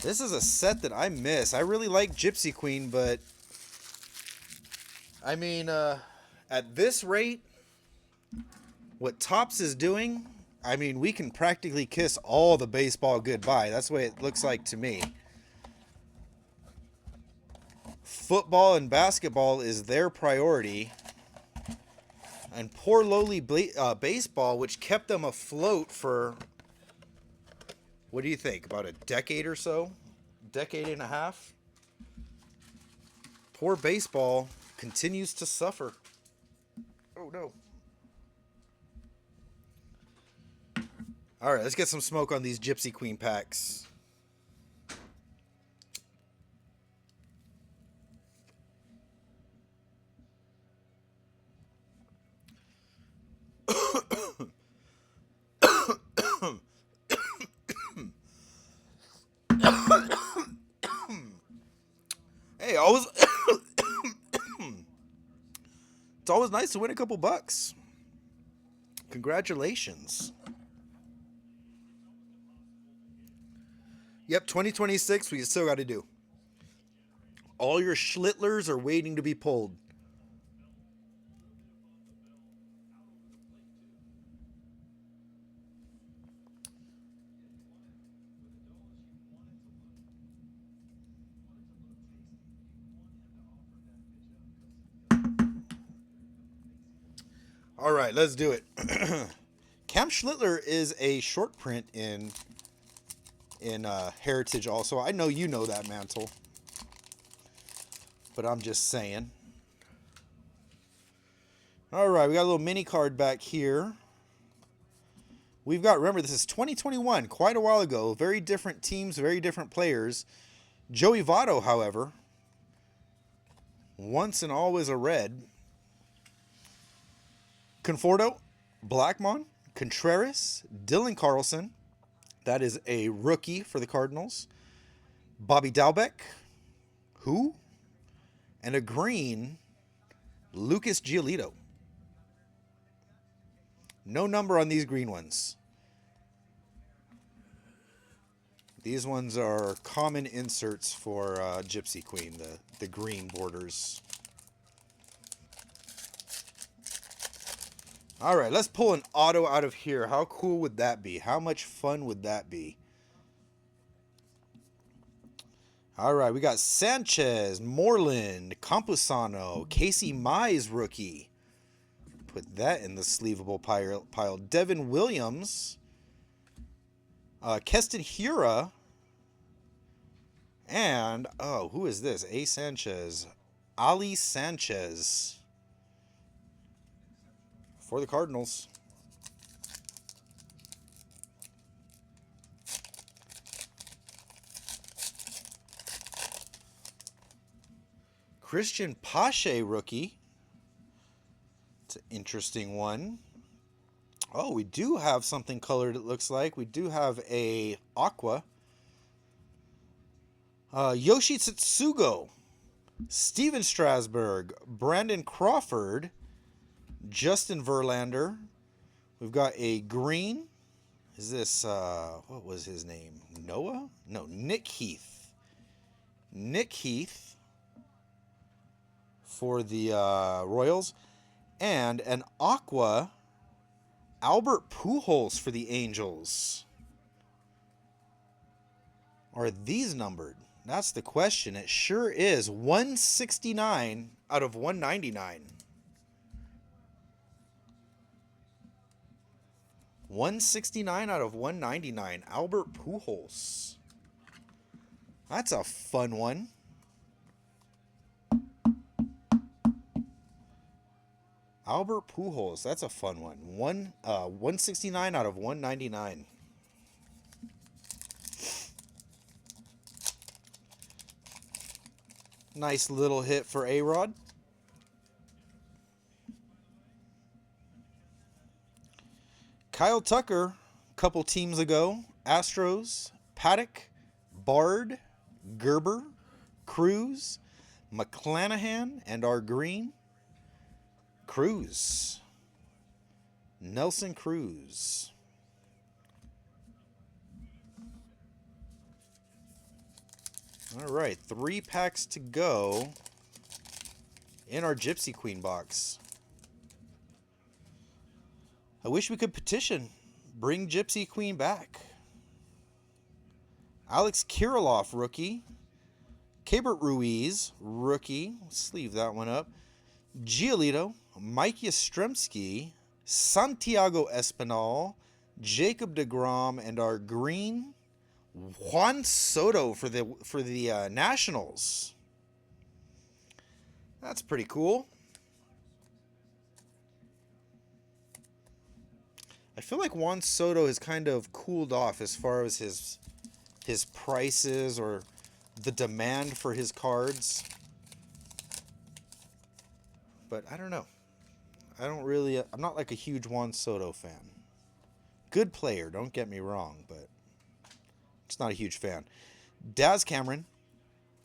This is a set that I miss. I really like Gypsy Queen, but I mean, at this rate, what Topps is doing, I mean, we can practically kiss all the baseball goodbye. That's the way it looks like to me. Football and basketball is their priority. And poor lowly baseball, which kept them afloat for, what do you think, about a decade or so? Decade and a half? Poor baseball continues to suffer. Oh, no. All right, let's get some smoke on these Gypsy Queen packs. Hey, always it's always nice to win a couple bucks. Congratulations. Yep, 2026 we still got to do. All your Schlittlers are waiting to be pulled. All right, let's do it. Cam Schlittler is a short print in Heritage also. I know you know that, Mantle. But I'm just saying. All right, we got a little mini card back here. We've got, remember, this is 2021, quite a while ago. Very different teams, very different players. Joey Votto, however, once and always a red. Conforto, Blackmon, Contreras, Dylan Carlson. That is a rookie for the Cardinals. Bobby Dalbec. Who? And a green, Lucas Giolito. No number on these green ones. These ones are common inserts for Gypsy Queen, the green borders. All right, let's pull an auto out of here. How cool would that be? How much fun would that be? All right, we got Sanchez, Moreland, Campusano, Casey Mize rookie. Put that in the sleevable pile. Devin Williams, Keston Hiura, and, oh, who is this? A. Sanchez. Ali Sanchez. For the Cardinals. Christian Pache rookie. It's an interesting one. Oh, we do have something colored, it looks like. We do have a aqua. Yoshi Tsutsugo. Steven Strasburg. Brandon Crawford. Justin Verlander. We've got a green. Is this, what was his name? Noah? No, Nick Heath. Nick Heath for the Royals, and an Aqua Albert Pujols for the Angels. Are these numbered? That's the question. It sure is. 169 out of 199. 169 out of 199. Albert Pujols. That's a fun one. Albert Pujols. That's a fun one. 169 out of 199. Nice little hit for A-Rod. Kyle Tucker, a couple teams ago. Astros, Paddock, Bard, Gerber, Cruz, McClanahan, and our green, Cruz. Nelson Cruz. All right, 3 packs to go in our Gypsy Queen box. I wish we could petition. Bring Gypsy Queen back. Alex Kirilloff, rookie. Keibert Ruiz, rookie. Let's leave that one up. Giolito, Mike Yastrzemski, Santiago Espinal, Jacob deGrom, and our green, Juan Soto for the Nationals. That's pretty cool. I feel like Juan Soto has kind of cooled off as far as his prices or the demand for his cards. But I don't know. I'm not like a huge Juan Soto fan. Good player, don't get me wrong, but just not a huge fan. Daz Cameron,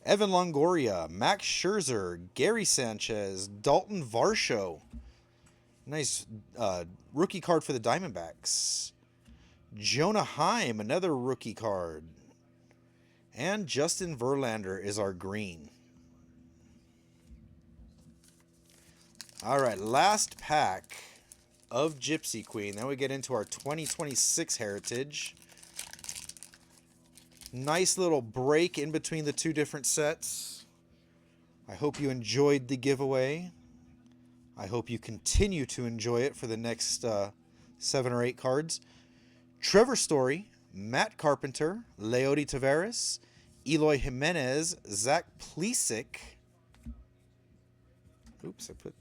Evan Longoria, Max Scherzer, Gary Sanchez, Dalton Varsho. Nice rookie card for the Diamondbacks. Jonah Heim, another rookie card. And Justin Verlander is our green. All right, last pack of Gypsy Queen. Then we get into our 2026 Heritage. Nice little break in between the two different sets. I hope you enjoyed the giveaway. I hope you continue to enjoy it for the next 7 or 8 cards. Trevor Story, Matt Carpenter, Leody Taveras, Eloy Jimenez, Zach Plesac. Oops, I put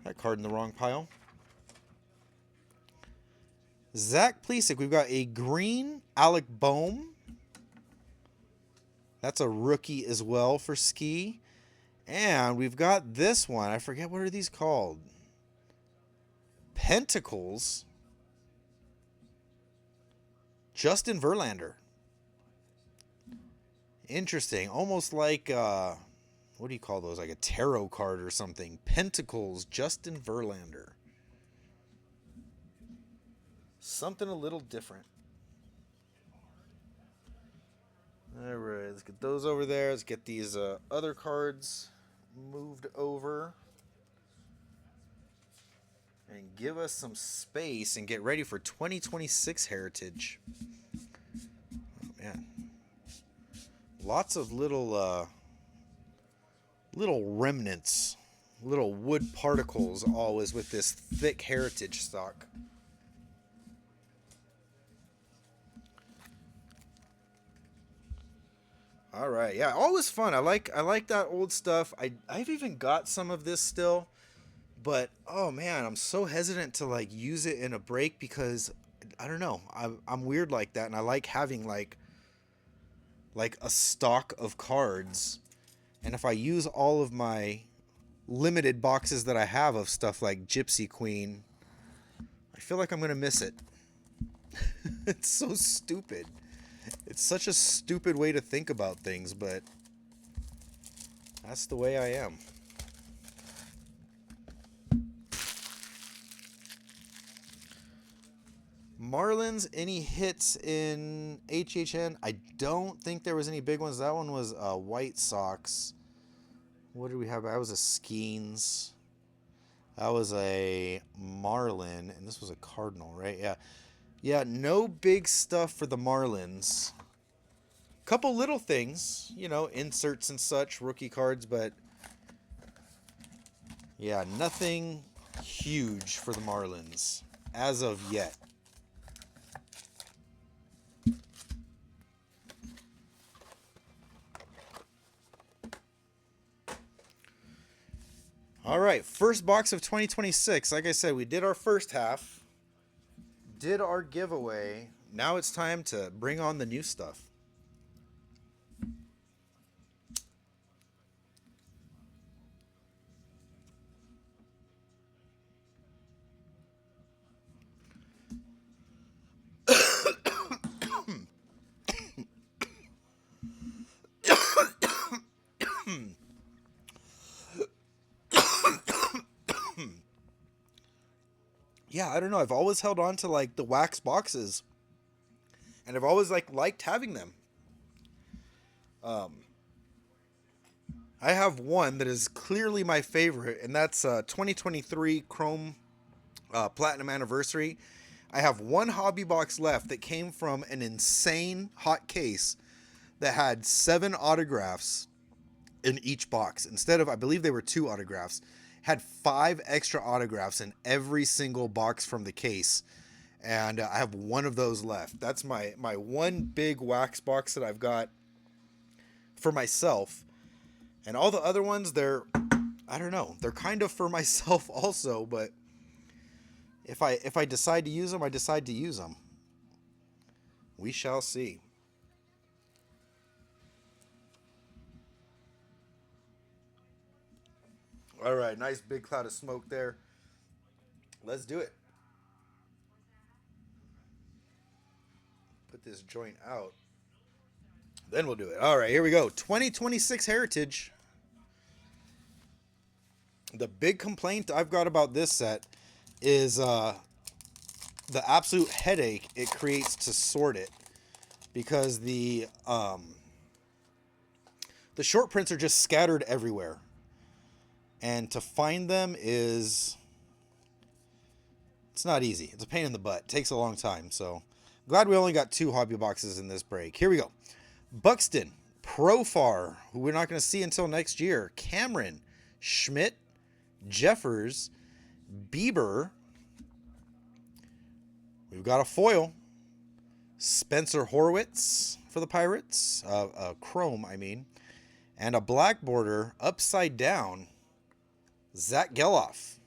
that card in the wrong pile. Zach Plesac, we've got a green Alec Bohm. That's a rookie as well for Ski. And we've got this one. I forget, what are these called? Pentacles. Justin Verlander. Interesting. Almost like, what do you call those? Like a tarot card or something. Pentacles, Justin Verlander. Something a little different. All right, let's get those over there. Let's get these other cards moved over. And give us some space and get ready for 2026 Heritage. Oh, man. Lots of little remnants, little wood particles always with this thick Heritage stock. All right, yeah, always fun. I like that old stuff. I've even got some of this still, but oh man, I'm so hesitant to like use it in a break because I don't know. I'm weird like that, and I like having like a stock of cards. And if I use all of my limited boxes that I have of stuff like Gypsy Queen, I feel like I'm gonna miss it. It's so stupid. It's such a stupid way to think about things, but that's the way I am. Marlins, any hits in HHN? I don't think there was any big ones. That one was White Sox. What did we have? That was a Skeens. That was a Marlin, and this was a Cardinal, right? Yeah. Yeah, no big stuff for the Marlins. Couple little things, you know, inserts and such, rookie cards, but yeah, nothing huge for the Marlins as of yet. All right, first box of 2026. Like I said, we did our first half, did our giveaway. Now it's time to bring on the new stuff. Yeah, I don't know. I've always held on to like the wax boxes, and I've always liked having them. I have one that is clearly my favorite, and that's 2023 Chrome Platinum Anniversary. I have one hobby box left that came from an insane hot case that had 7 autographs in each box. Instead of, I believe they were 2 autographs, had 5 extra autographs in every single box from the case. And I have one of those left. That's my one big wax box that I've got for myself. And all the other ones, I don't know, they're kind of for myself also, but if I decide to use them, I decide to use them. We shall see. All right, nice big cloud of smoke there. Let's do it. Put this joint out. Then we'll do it. All right, here we go. 2026 Heritage. The big complaint I've got about this set is the absolute headache it creates to sort it, because the short prints are just scattered everywhere, and to find them it's not easy. It's a pain in the butt. It takes a long time. So glad we only got 2 hobby boxes in this break. Here we go. Buxton, Profar, who we're not going to see until next year. Cameron, Schmidt, Jeffers, Bieber. We've got a foil. Spencer Horwitz for the Pirates. Chrome, I mean. And a black border upside down. Zach Geloff.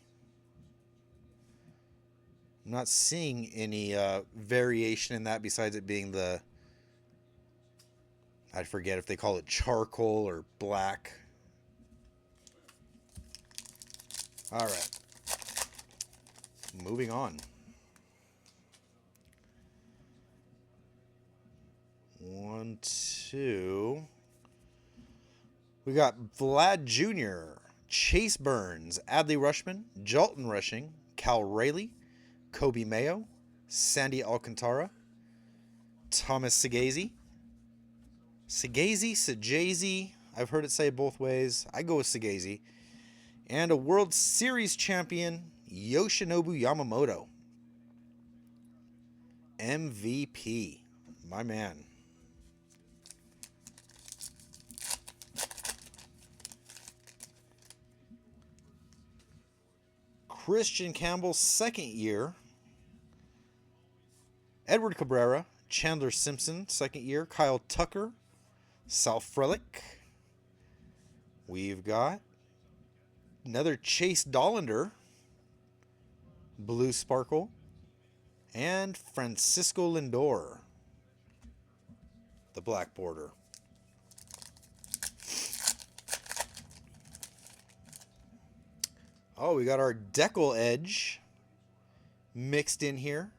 I'm not seeing any variation in that besides it being the, I forget if they call it charcoal or black. All right. Moving on. 1, 2. We got Vlad Jr., Chase Burns, Adley Rushman, Jalton Rushing, Cal Rayleigh, Kobe Mayo, Sandy Alcantara, Thomas Segazy. Segazy. I've heard it say both ways. I go with Segazy. And a World Series champion, Yoshinobu Yamamoto. MVP. My man. Christian Campbell, second year. Edward Cabrera, Chandler Simpson, second year. Kyle Tucker, South Relic. We've got another Chase Dollander, Blue Sparkle. And Francisco Lindor, the black border. Oh, we got our Decal Edge mixed in here.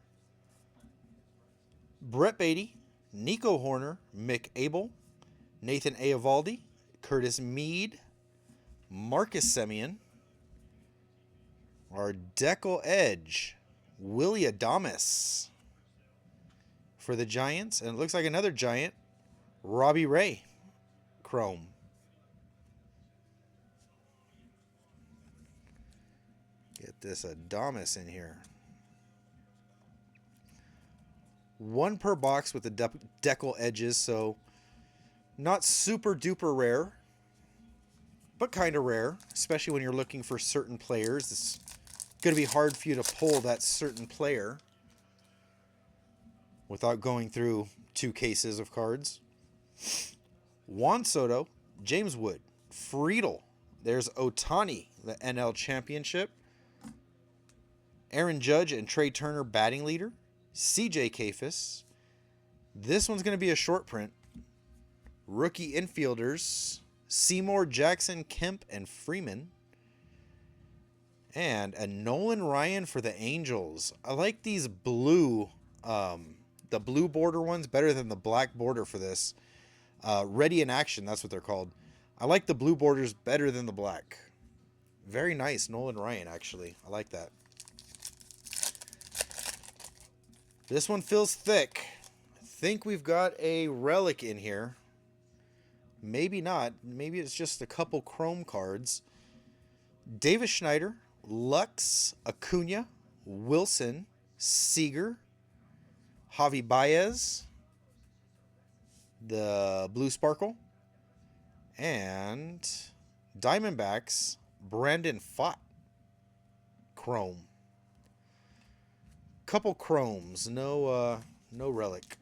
Brett Beatty, Nico Horner, Mick Abel, Nathan Eovaldi, Curtis Mead, Marcus Semien. Our Decal Edge, Willie Adames. for the Giants. And it looks like another Giant, Robbie Ray, chrome. Get this Adamas in here. One per box with the decal edges, so not super duper rare, but kind of rare, especially when you're looking for certain players. It's going to be hard for you to pull that certain player without going through 2 cases of cards. Juan Soto, James Wood, Friedel. There's Otani, the NL Championship. Aaron Judge and Trey Turner, batting leader. CJ Kafis. This one's going to be a short print. Rookie infielders, Seymour, Jackson, Kemp, and Freeman. And a Nolan Ryan for the Angels. I like these blue, the blue border ones better than the black border for this. Ready in action, that's what they're called. I like the blue borders better than the black. Very nice, Nolan Ryan, actually. I like that. This one feels thick. I think we've got a relic in here. Maybe not. Maybe it's just a couple chrome cards. Davis Schneider, Lux, Acuna, Wilson, Seager, Javi Baez, the Blue Sparkle, and Diamondbacks, Brandon Pfaadt, chrome. Couple chromes, no relic.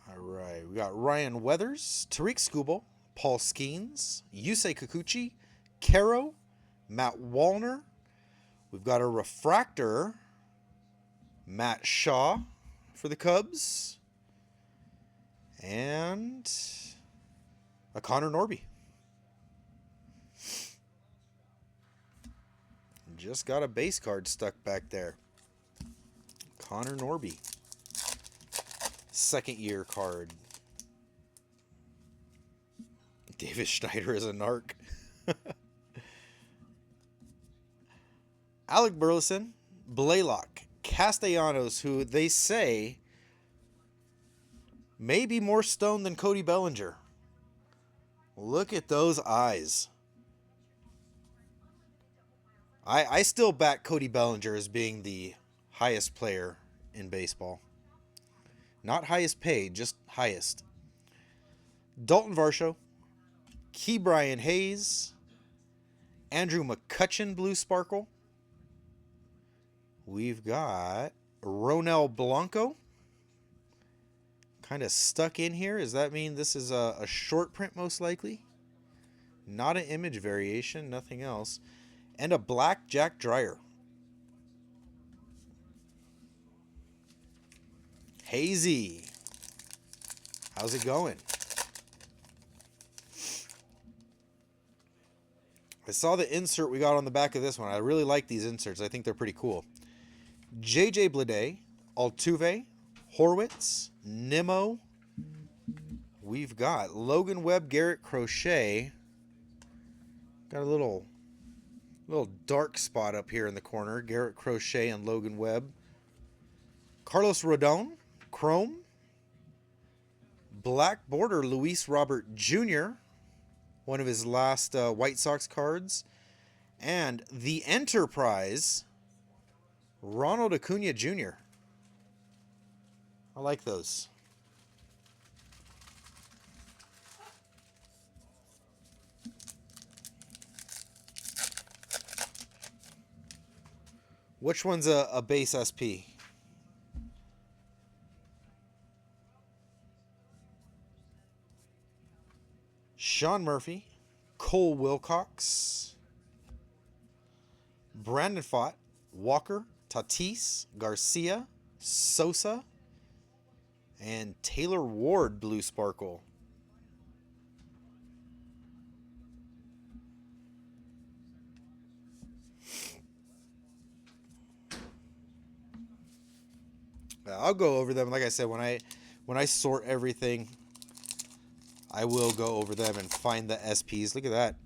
All right, we got Ryan Weathers, Tariq Skubal, Paul Skeens, Yusei Kikuchi, Caro, Matt Wallner. We've got a refractor, Matt Shaw for the Cubs, and a Connor Norby. Just got a base card stuck back there. Connor Norby. Second year card. Davis Schneider is a narc. Alec Burleson, Blaylock, Castellanos, who they say may be more stoned than Cody Bellinger. Look at those eyes. I still back Cody Bellinger as being the highest player in baseball. Not highest paid, just highest. Dalton Varsho, Ke'Bryan Hayes, Andrew McCutchen, Blue Sparkle. We've got Ronel Blanco. Kind of stuck in here. Does that mean this is a short print most likely? Not an image variation, nothing else. And a black Jack Dreyer. Hazy. How's it going? I saw the insert we got on the back of this one. I really like these inserts. I think they're pretty cool. JJ Bleday, Altuve, Horwitz, Nimmo. We've got Logan Webb, Garrett Crochet. Got a little dark spot up here in the corner. Garrett Crochet and Logan Webb. Carlos Rodon, Chrome. Black border, Luis Robert Jr., one of his last White Sox cards. And the Enterprise, Ronald Acuna Jr. I like those. Which one's a base SP? Sean Murphy, Cole Wilcox, Brandon Pfaadt, Walker, Tatis, Garcia, Sosa, and Taylor Ward, Blue Sparkle. I'll go over them. Like I said, when I sort everything, I will go over them and find the SPs. Look at that.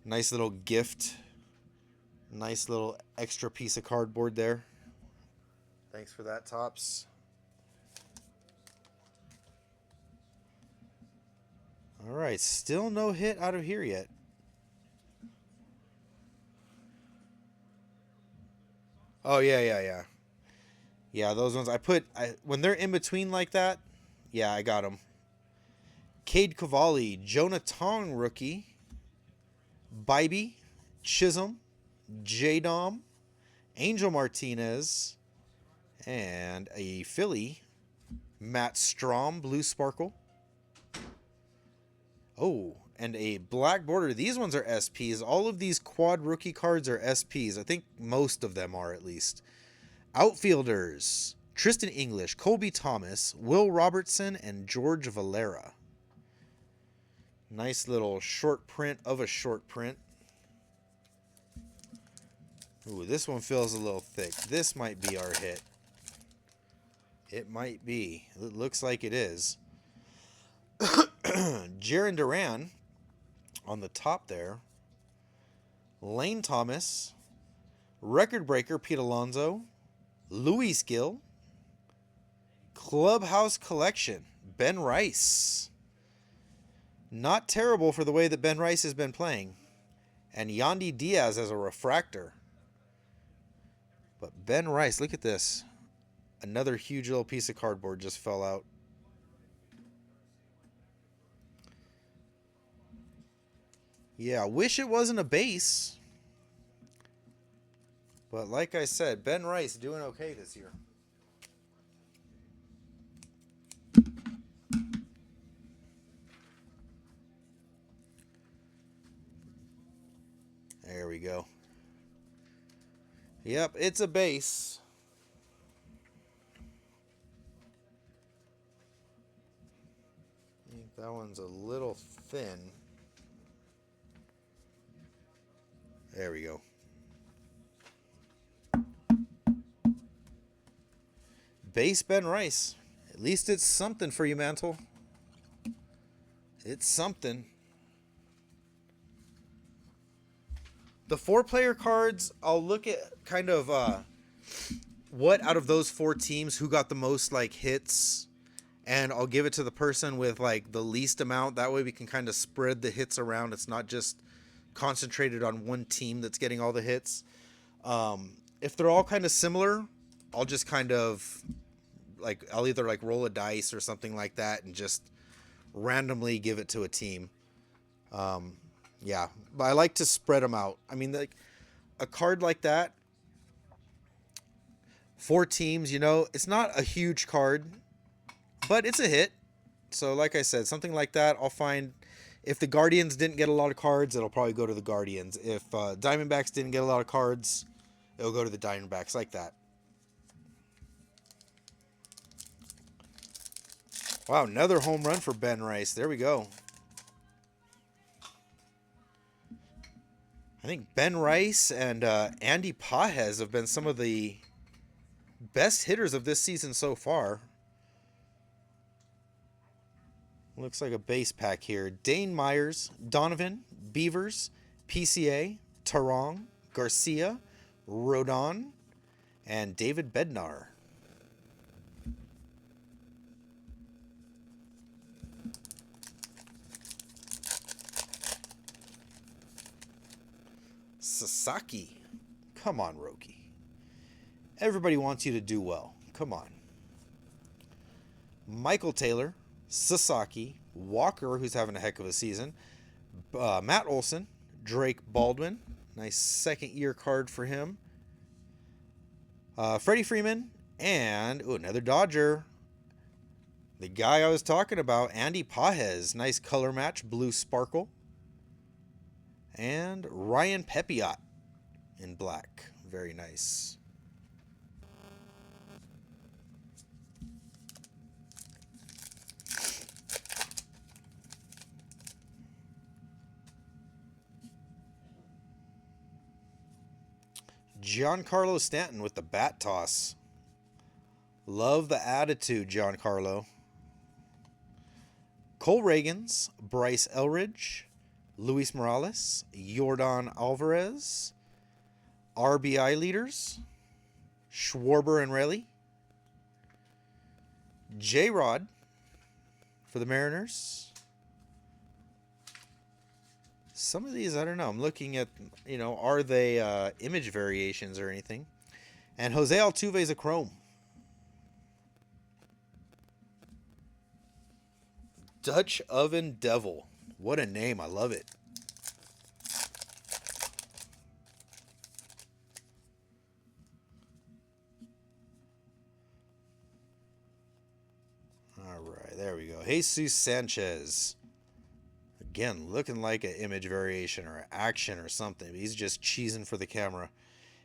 Nice little gift. Nice little extra piece of cardboard there. Thanks for that, Topps. All right, still no hit out of here yet. Oh, yeah. Yeah, those ones when they're in between like that, yeah, I got them. Cade Cavalli, Jonah Tong rookie, Bybee, Chisholm, J-Dom, Angel Martinez, and a Philly, Matt Strom, Blue Sparkle. Oh, and a black border. These ones are SPs. All of these quad rookie cards are SPs. I think most of them are, at least. Outfielders, Tristan English, Colby Thomas, Will Robertson, and George Valera. Nice little short print of a short print. Ooh, this one feels a little thick. This might be our hit. It might be. It looks like it is. Jaron Duran on the top there. Lane Thomas. Record breaker Pete Alonso. Luis Gill. Clubhouse Collection Ben Rice. Not terrible for the way that Ben Rice has been playing. And Yandy Diaz as a refractor. But Ben Rice, look at this. Another huge little piece of cardboard just fell out. Yeah, wish it wasn't a base. But like I said, Ben Rice doing okay this year. There we go. Yep, it's a base. I think that one's a little thin. There we go. Base Ben Rice. At least it's something for you, Mantle. It's something. The 4-player cards, I'll look at kind of what out of those 4 teams, who got the most like hits, and I'll give it to the person with like the least amount. That way we can kind of spread the hits around. It's not just concentrated on one team that's getting all the hits. If they're all kind of similar, I'll just kind of like, I'll either like roll a dice or something like that and just randomly give it to a team. Yeah, but I like to spread them out. I mean, like a card like that, 4 teams, you know, it's not a huge card, but it's a hit. So like I said, something like that, I'll find if the Guardians didn't get a lot of cards, it'll probably go to the Guardians. If Diamondbacks didn't get a lot of cards, it'll go to the Diamondbacks, like that. Wow, another home run for Ben Rice. There we go. I think Ben Rice and Andy Pajes have been some of the best hitters of this season so far. Looks like a base pack here. Dane Myers, Donovan, Beavers, PCA, Tarong, Garcia, Rodon, and David Bednar. Sasaki. Come on, Roki. Everybody wants you to do well. Come on. Michael Taylor, Sasaki, Walker, who's having a heck of a season, Matt Olson, Drake Baldwin. Nice second-year card for him. Freddie Freeman, and another Dodger. The guy I was talking about, Andy Pajes. Nice color match, blue sparkle. And Ryan Pepiot in black. Very nice. Giancarlo Stanton with the bat toss. Love the attitude, Giancarlo. Cole Reagans, Bryce Elridge, Luis Morales, Jordan Alvarez, RBI leaders, Schwarber and Rayleigh, J-Rod for the Mariners. Some of these, I don't know. I'm looking at, are they image variations or anything? And Jose Altuve is a chrome. Dutch Oven Devil. What a name. I love it. All right, there we go. Jesus Sanchez. Again, looking like an image variation or action or something. He's just cheesing for the camera.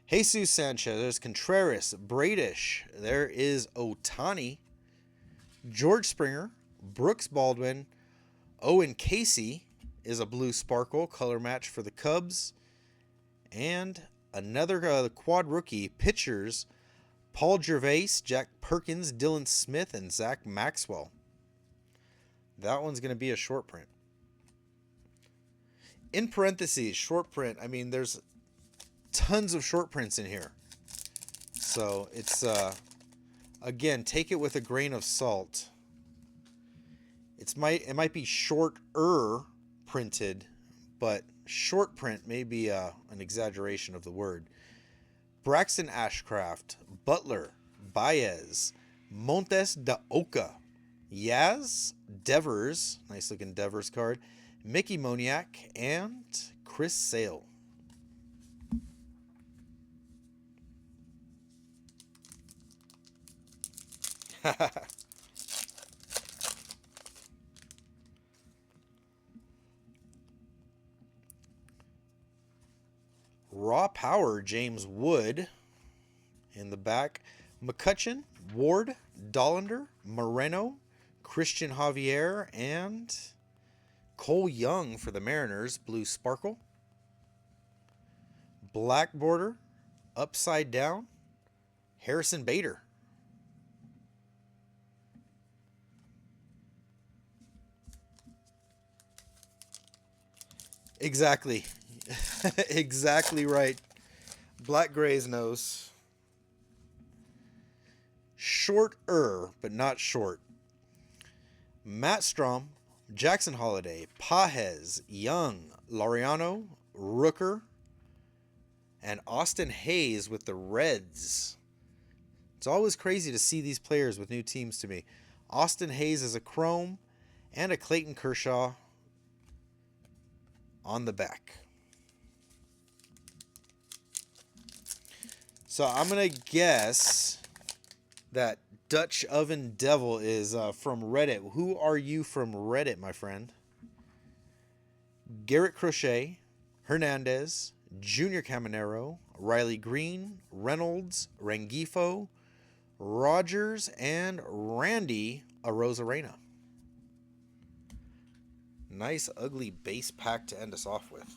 Jesus Sanchez. There's Contreras. Bradish. There is Otani. George Springer. Brooks Baldwin. Owen Casey is a blue sparkle color match for the Cubs. And another quad rookie pitchers. Paul Gervais, Jack Perkins, Dylan Smith, and Zach Maxwell. That one's going to be a short print. In parentheses, short print. I mean, there's tons of short prints in here. So it's, again, take it with a grain of salt. It might be shorter printed, but short print may be an exaggeration of the word. Braxton Ashcraft, Butler, Baez, Montes de Oca, Yaz, Devers, nice looking Devers card, Mickey Moniak, and Chris Sale. Raw Power, James Wood in the back. McCutcheon, Ward, Dollander, Moreno, Christian Javier, and Cole Young for the Mariners, blue sparkle. Black border, upside down, Harrison Bader. Exactly. Exactly right. Black Gray's nose. Shorter, but not short. Matt Strom, Jackson Holiday, Pajes, Young, Laureano, Rooker, and Austin Hayes with the Reds. It's always crazy to see these players with new teams to me. Austin Hayes is a chrome and a Clayton Kershaw on the back. So I'm going to guess that Dutch Oven Devil is from Reddit. Who are you from Reddit, my friend? Garrett Crochet, Hernandez, Junior Caminero, Riley Green, Reynolds, Rengifo, Rogers, and Randy Arozarena. Nice, ugly base pack to end us off with.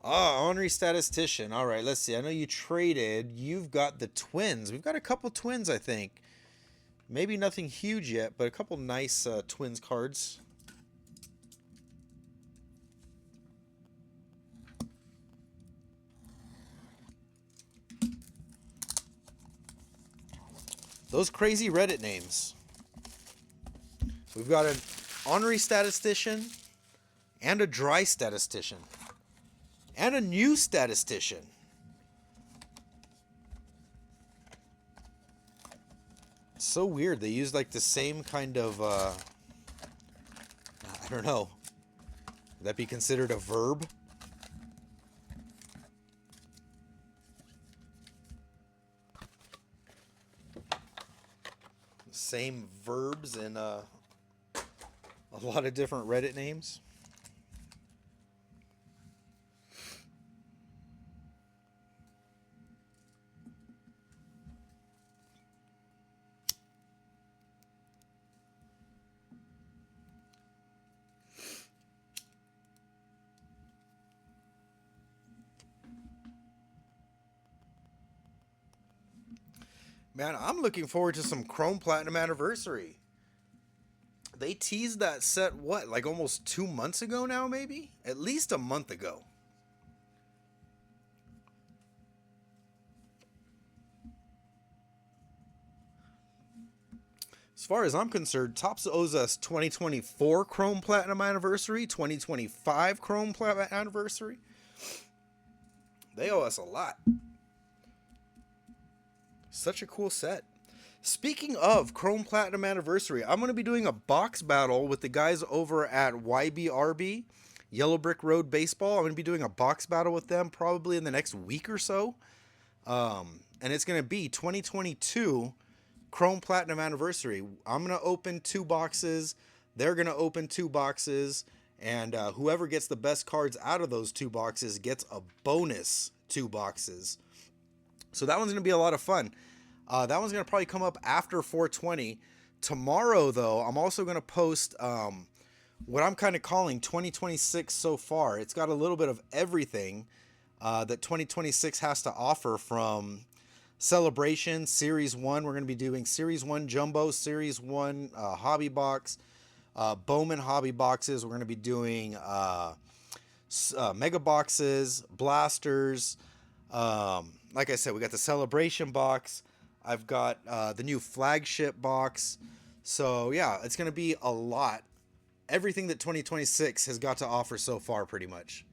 Ah, Ornery Statistician. All right, let's see. I know you traded. You've got the Twins. We've got a couple Twins, I think. Maybe nothing huge yet, but a couple nice Twins cards. Those crazy Reddit names. We've got an Ornery Statistician and a Dry Statistician. And a new statistician. It's so weird. They use like the same kind of, I don't know. Would that be considered a verb? Same verbs in a lot of different Reddit names. Man, I'm looking forward to some Chrome Platinum Anniversary. They teased that set, what, like almost 2 months ago now, maybe? At least a month ago. As far as I'm concerned, Topps owes us 2024 Chrome Platinum Anniversary, 2025 Chrome Platinum Anniversary. They owe us a lot. Such a cool set. Speaking of Chrome Platinum Anniversary, I'm going to be doing a box battle with the guys over at YBRB, Yellow Brick Road Baseball. I'm going to be doing a box battle with them probably in the next week or so. And it's going to be 2022 Chrome Platinum Anniversary. I'm going to open 2 boxes. They're going to open 2 boxes. And whoever gets the best cards out of those 2 boxes gets a bonus 2 boxes. So that one's going to be a lot of fun. That one's going to probably come up after 420. Tomorrow, though, I'm also going to post what I'm kind of calling 2026 so far. It's got a little bit of everything that 2026 has to offer, from Celebration, Series 1. We're going to be doing Series 1 Jumbo, Series 1 Hobby Box, Bowman Hobby Boxes. We're going to be doing Mega Boxes, Blasters. Like I said, we got the Celebration box. I've got the new flagship box. So yeah, it's going to be a lot. Everything that 2026 has got to offer so far, pretty much.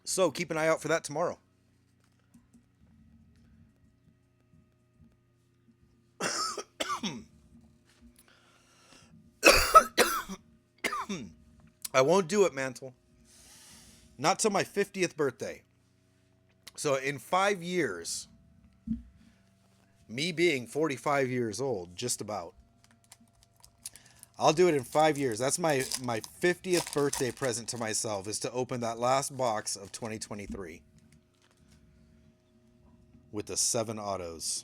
So keep an eye out for that tomorrow. I won't do it, Mantle. Not till my 50th birthday. So in 5 years, me being 45 years old, just about, I'll do it in 5 years. That's my 50th birthday present to myself, is to open that last box of 2023 with the 7 autos.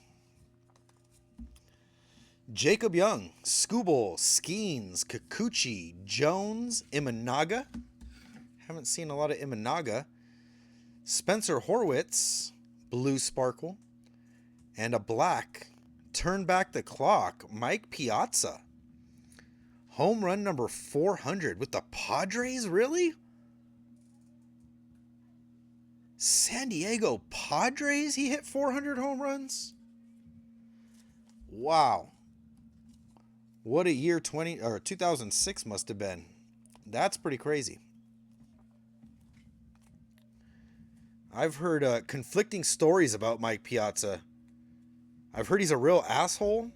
Jacob Young, Skubal, Skeens, Kikuchi, Jones, Imanaga. Haven't seen a lot of Imanaga. Spencer Horwitz, Blue Sparkle. And a black, Turn Back the Clock, Mike Piazza. Home run number 400 with the Padres, really? San Diego Padres, he hit 400 home runs? Wow. What a year 2006 must have been. That's pretty crazy. I've heard conflicting stories about Mike Piazza. I've heard he's a real asshole.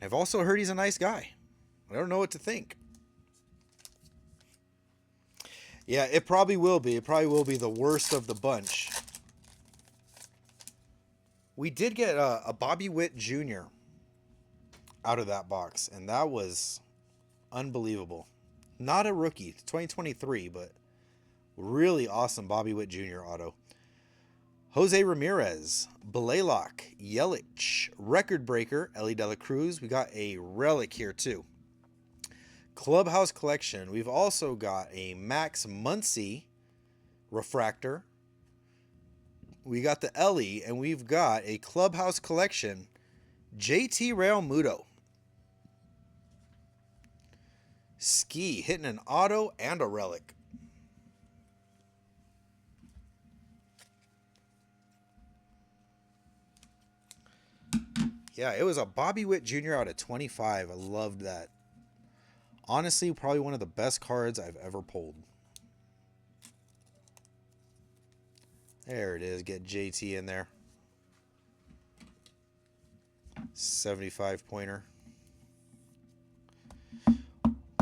I've also heard he's a nice guy. I don't know what to think. Yeah, it probably will be. It probably will be the worst of the bunch. We did get a Bobby Witt Jr. out of that box, and that was unbelievable. Not a rookie, 2023, but really awesome Bobby Witt Jr. auto. Jose Ramirez, Blaylock, Yelich, Record Breaker, Ellie De La Cruz. We got a relic here too. Clubhouse Collection. We've also got a Max Muncy refractor. We got the Ellie, and we've got a Clubhouse Collection JT Realmuto. Ski hitting an auto and a relic. Yeah, it was a Bobby Witt Jr. out of 25. I loved that. Honestly, probably one of the best cards I've ever pulled. There it is. Get JT in there. 75 pointer.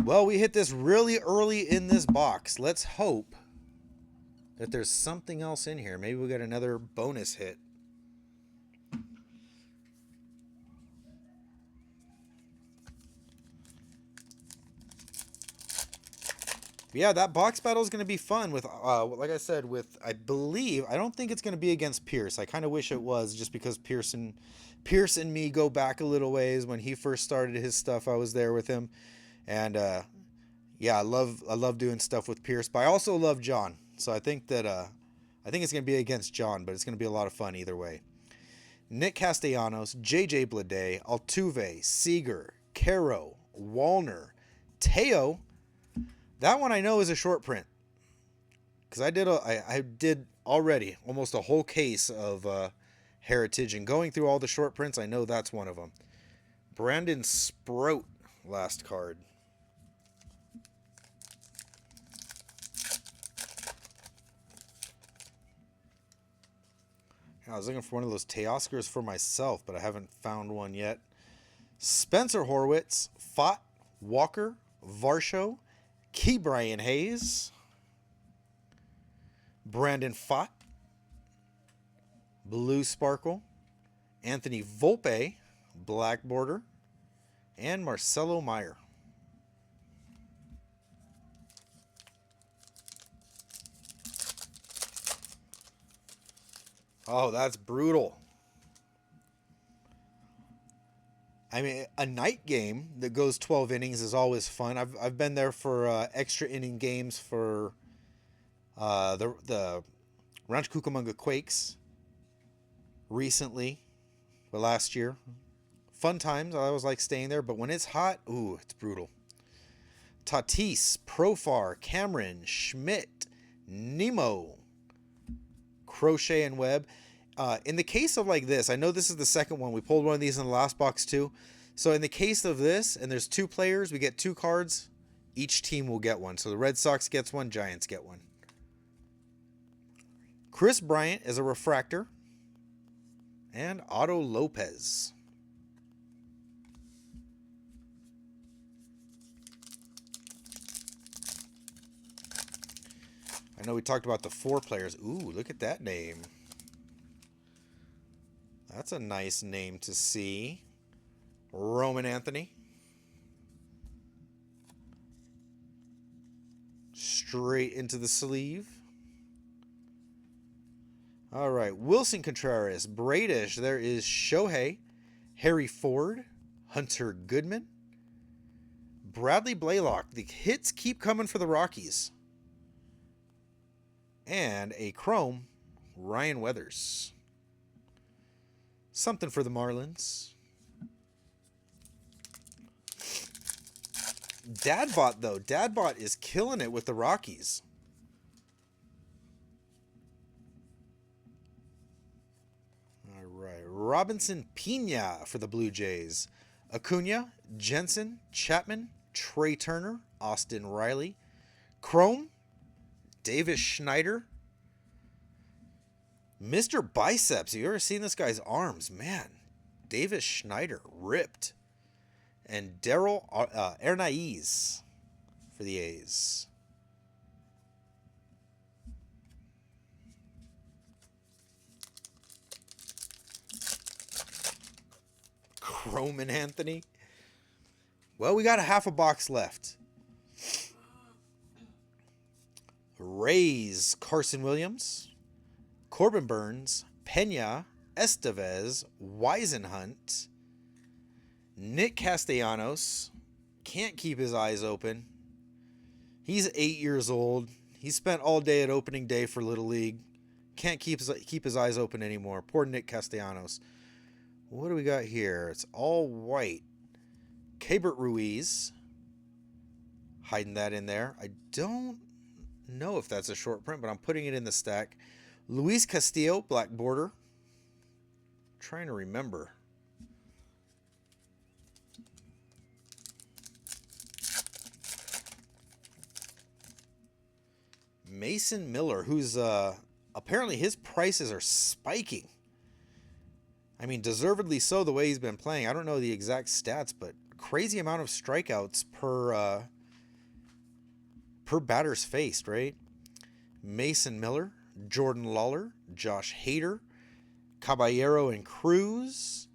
Well, we hit this really early in this box. Let's hope that there's something else in here. Maybe we got another bonus hit. Yeah, that box battle is going to be fun with, like I said, with, I don't think it's going to be against Pierce. I kind of wish it was, just because Pierce and me go back a little ways. When he first started his stuff, I was there with him. And, yeah, I love doing stuff with Pierce, but I also love John. So I think that I think it's going to be against John, but it's going to be a lot of fun either way. Nick Castellanos, JJ Blade, Altuve, Seager, Caro, Wallner, Teo. That one I know is a short print because I did already almost a whole case of Heritage, and going through all the short prints, I know that's one of them. Brandon Sprout, last card. I was looking for one of those Teoscars for myself, but I haven't found one yet. Spencer Horwitz, Fott, Walker, Varsho, Ke'Bryan Hayes, Brandon Fott, Blue Sparkle, Anthony Volpe, Black Border, and Marcelo Meyer. Oh, that's brutal. I mean, a night game that goes 12 innings is always fun. I've been there for extra inning games for the Rancho Cucamonga Quakes recently, but last year. Fun times. I always like staying there, but when it's hot, ooh, it's brutal. Tatis, Profar, Cameron, Schmidt, Nemo, Crochet, and Webb. In the case of like this, I know this is the second one. We pulled one of these in the last box too. So in the case of this, and there's two players, we get two cards. Each team will get one. So the Red Sox gets one, Giants get one. Chris Bryant is a refractor. And Otto Lopez. I know we talked about the 4 players. Ooh, look at that name. That's a nice name to see. Roman Anthony. Straight into the sleeve. All right, Wilson Contreras, Bradish. There is Shohei, Harry Ford, Hunter Goodman, Bradley Blaylock. The hits keep coming for the Rockies. And a chrome, Ryan Weathers. Something for the Marlins. Dadbot, though. Dadbot is killing it with the Rockies. All right. Robinson Pena for the Blue Jays. Acuna, Jensen, Chapman, Trey Turner, Austin Riley. Chrome, Davis Schneider. Mr. Biceps. Have you ever seen this guy's arms? Man, Davis Schneider, ripped. And Daryl Hernaiz for the A's. Chrome and Anthony. Well, we got a half a box left. Rays, Carson Williams, Corbin Burns, Pena, Estevez, Weisenhunt, Nick Castellanos. Can't keep his eyes open. He's 8 years old. He spent all day at opening day for Little League. Can't keep his eyes open anymore. Poor Nick Castellanos. What do we got here? It's all white. Keibert Ruiz. Hiding that in there. I don't know if that's a short print, but I'm putting it in the stack. Luis Castillo, black border. Trying to remember. Mason Miller, who's apparently his prices are spiking. I mean, deservedly so the way he's been playing. I don't know the exact stats, but crazy amount of strikeouts per batters faced, right? Mason Miller, Jordan Lawler, Josh Hader, Caballero and Cruz,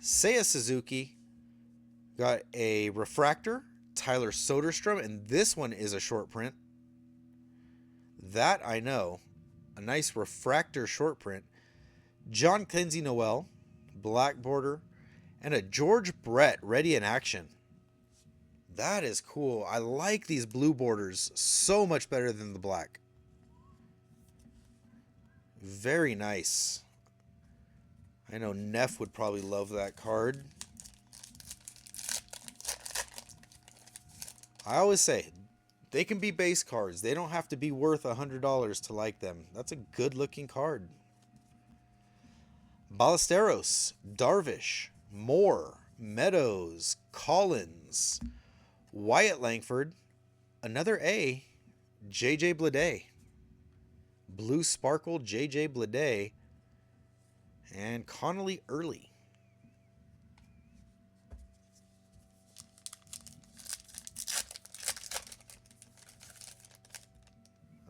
Seiya Suzuki, got a refractor, Tyler Soderstrom, and this one is a short print. That I know. A nice refractor short print. John Kinsey Noel, black border, and a George Brett ready in action. That is cool. I like these blue borders so much better than the black. Very nice. I know Neff would probably love that card. I always say, they can be base cards. They don't have to be worth $100 to like them. That's a good looking card. Ballesteros, Darvish, Moore, Meadows, Collins, Wyatt Langford, another A, JJ Bleday, Blue Sparkle JJ Bleday, and Connolly Early.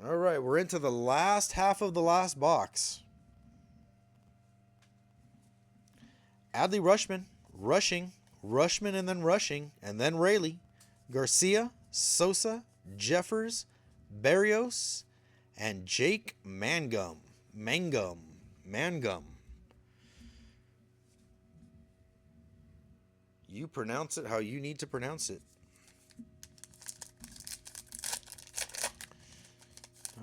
All right, we're into the last half of the last box. Adley Rutschman, Rushman and then Rayleigh, Garcia, Sosa, Jeffers, Berrios, and Jake Mangum. You pronounce it how you need to pronounce it.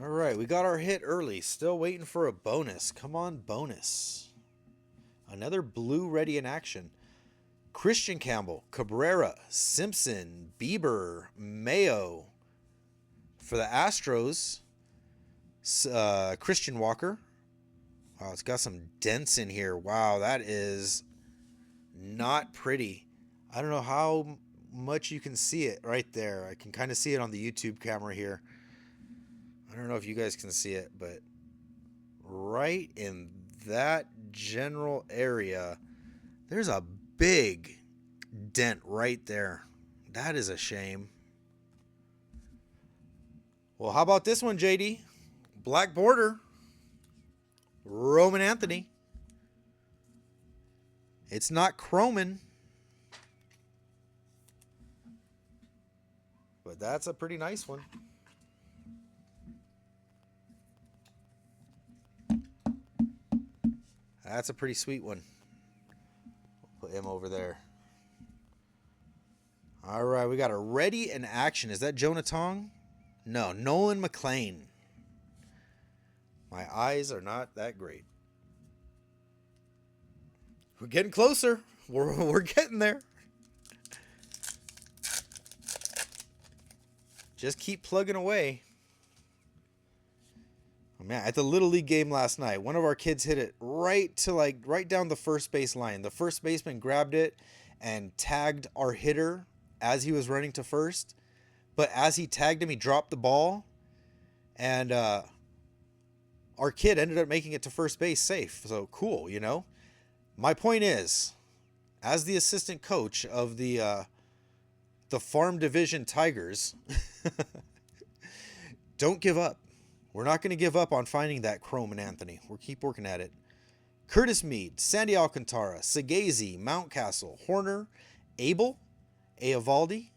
All right, we got our hit early. Still waiting for a bonus. Come on, bonus. Another blue ready in action. Christian Campbell, Cabrera, Simpson, Bieber, Mayo. For the Astros, Christian Walker. Wow, it's got some dents in here. Wow, that is not pretty. I don't know how much you can see it right there. I can kind of see it on the YouTube camera here. I don't know if you guys can see it, but right in that general area, there's a big dent right there. That is a shame. Well, how about this one, JD? Black border. Roman Anthony. It's not Croman, but that's a pretty nice one. That's a pretty sweet one. We'll put him over there. All right, we got a ready in action. Is that Jonah Tong? No, Nolan McLean. My eyes are not that great. We're getting closer. We're getting there. Just keep plugging away. Oh, man, at the Little League game last night, one of our kids hit it right down the first base line. The first baseman grabbed it and tagged our hitter as he was running to first. But as he tagged him, he dropped the ball. And our kid ended up making it to first base safe. So cool, you know. My point is, as the assistant coach of the Farm Division Tigers, don't give up. We're not going to give up on finding that Chrome and Anthony. We'll keep working at it. Curtis Mead, Sandy Alcantara, Segazy, Mountcastle, Horner, Abel, Eovaldi.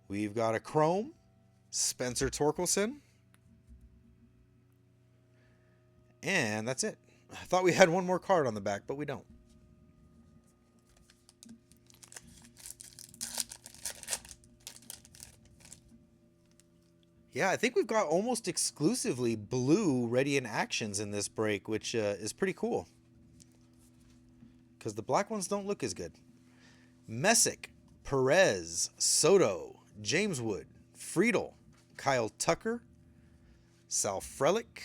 We've got a Chrome, Spencer Torkelson. And that's it. I thought we had one more card on the back, but we don't. Yeah, I think we've got almost exclusively blue ready in actions in this break, which is pretty cool. Because the black ones don't look as good. Messick, Perez, Soto, James Wood, Friedel, Kyle Tucker, Sal Frelick,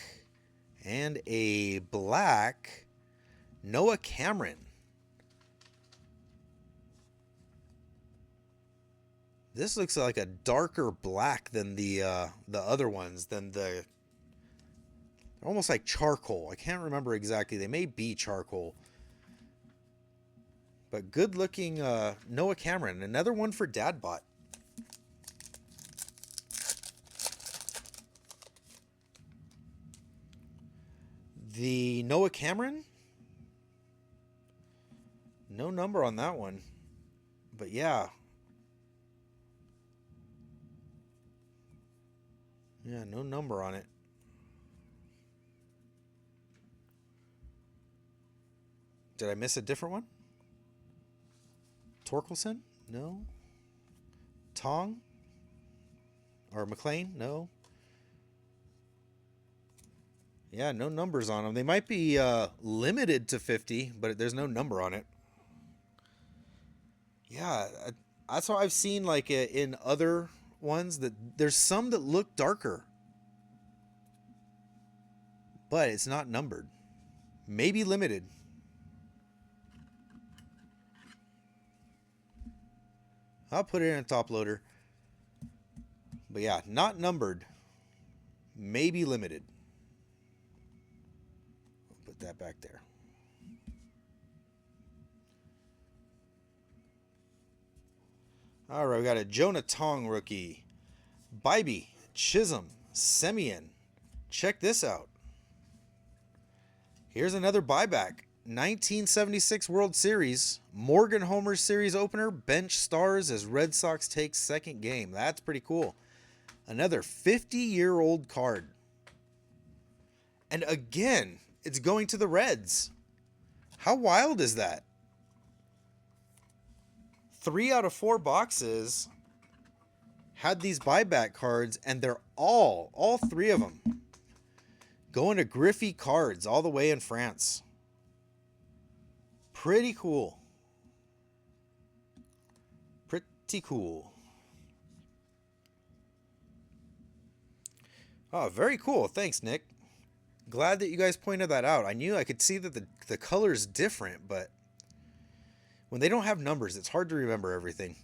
and a black Noah Cameron. This looks like a darker black than the other ones. They're almost like charcoal. I can't remember exactly. They may be charcoal. But good looking Noah Cameron. Another one for Dadbot. The Noah Cameron? No number on that one. But yeah. Yeah, no number on it. Did I miss a different one? Torkelson? No. Tong? Or McLean? No. Yeah, no numbers on them. They might be limited to 50, but there's no number on it. Yeah, that's what I've seen like in other ones that there's some that look darker, but it's not numbered. Maybe limited. I'll put it in a top loader. But yeah, not numbered. Maybe limited. Put that back there. All right, we got a Jonah Tong rookie. Bybee, Chisholm, Semien. Check this out. Here's another buyback. 1976 World Series. Morgan Homer Series opener. Bench stars as Red Sox take second game. That's pretty cool. Another 50-year-old card. And again, it's going to the Reds. How wild is that? 3 out of 4 boxes had these buyback cards, and they're all 3 of them, going to Griffey Cards all the way in France. Pretty cool. Pretty cool. Oh, very cool. Thanks, Nick. Glad that you guys pointed that out. I knew I could see that the color's different, but when they don't have numbers, it's hard to remember everything.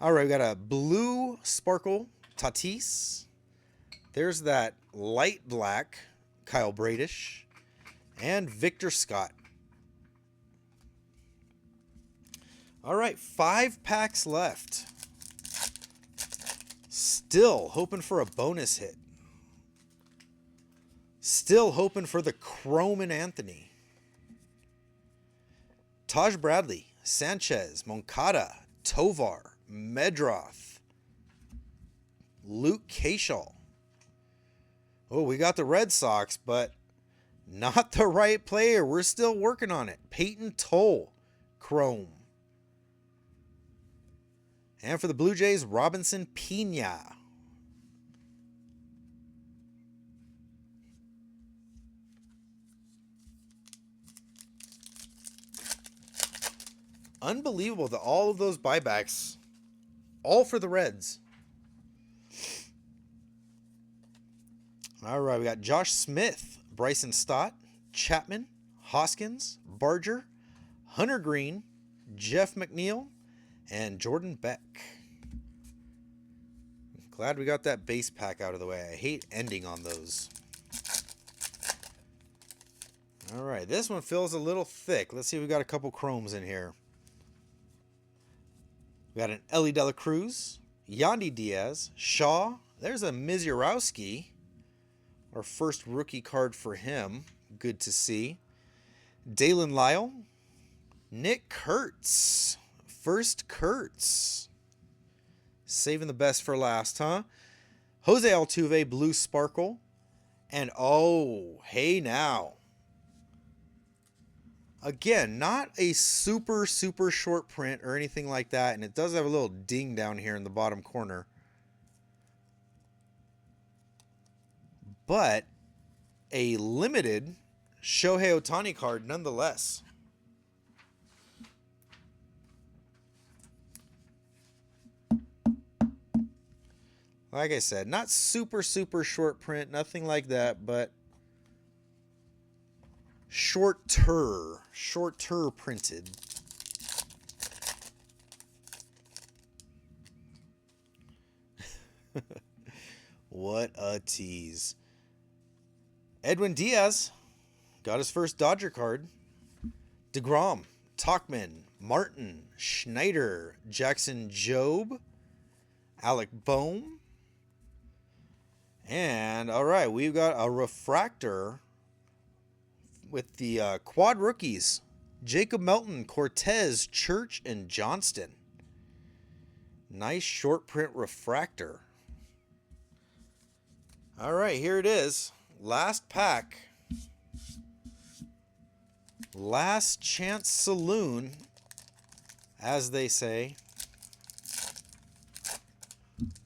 All right, we got a blue sparkle Tatis. There's that light black Kyle Bradish and Victor Scott. All right, 5 packs left. Still hoping for a bonus hit. Still hoping for the Chrome and Anthony. Taj Bradley, Sanchez, Moncada, Tovar, Medroth, Luke Kershaw. Oh, we got the Red Sox, but not the right player. We're still working on it. Peyton Toll, Chrome. And for the Blue Jays, Robinson Pena. Unbelievable that all of those buybacks, all for the Reds. All right, we got Josh Smith, Bryson Stott, Chapman, Hoskins, Barger, Hunter Green, Jeff McNeil, and Jordan Beck. Glad we got that base pack out of the way. I hate ending on those. All right, this one feels a little thick. Let's see if we got a couple chromes in here. We got an Ellie De La Cruz, Yandy Diaz, Shaw. There's a Mizurowski, our first rookie card for him. Good to see. Dalen Lyle, Nick Kurtz, first Kurtz. Saving the best for last, huh? Jose Altuve, Blue Sparkle. And oh, hey now. Again, not a super short print or anything like that. And it does have a little ding down here in the bottom corner. But a limited Shohei Ohtani card nonetheless. Like I said, not super short print, nothing like that, but shorter printed. What a tease. Edwin Diaz got his first Dodger card. DeGrom, Tauchman, Martin, Schneider, Jackson Jobe, Alec Boehm. And, all right, we've got a refractor with the quad rookies. Jacob Melton, Cortez, Church, and Johnston. Nice short print refractor. All right, here it is. Last pack. Last chance saloon, as they say.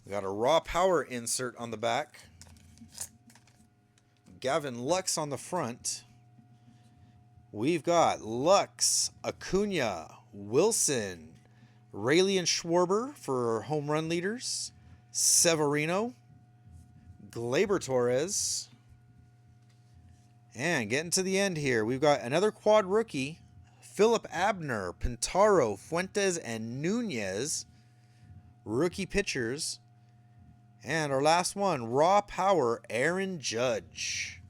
We got a raw power insert on the back. Gavin Lux on the front. We've got Lux, Acuna, Wilson, Rayleigh and Schwarber for home run leaders, Severino, Gleyber Torres, and getting to the end here, we've got another quad rookie, Philip Abner, Pintaro, Fuentes, and Nunez, rookie pitchers. And our last one, raw power, Aaron Judge.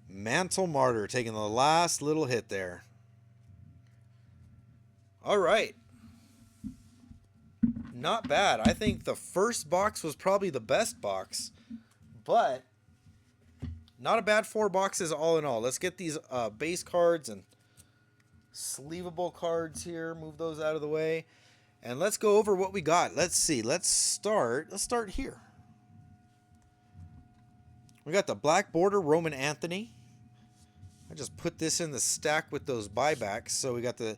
Mantle Martyr taking the last little hit there. All right. Not bad. I think the first box was probably the best box, but not a bad 4 boxes all in all. Let's get these base cards and sleevable cards here. Move those out of the way. And let's go over what we got. Let's see. Let's start here. We got the black border Roman Anthony. I just put this in the stack with those buybacks. So we got the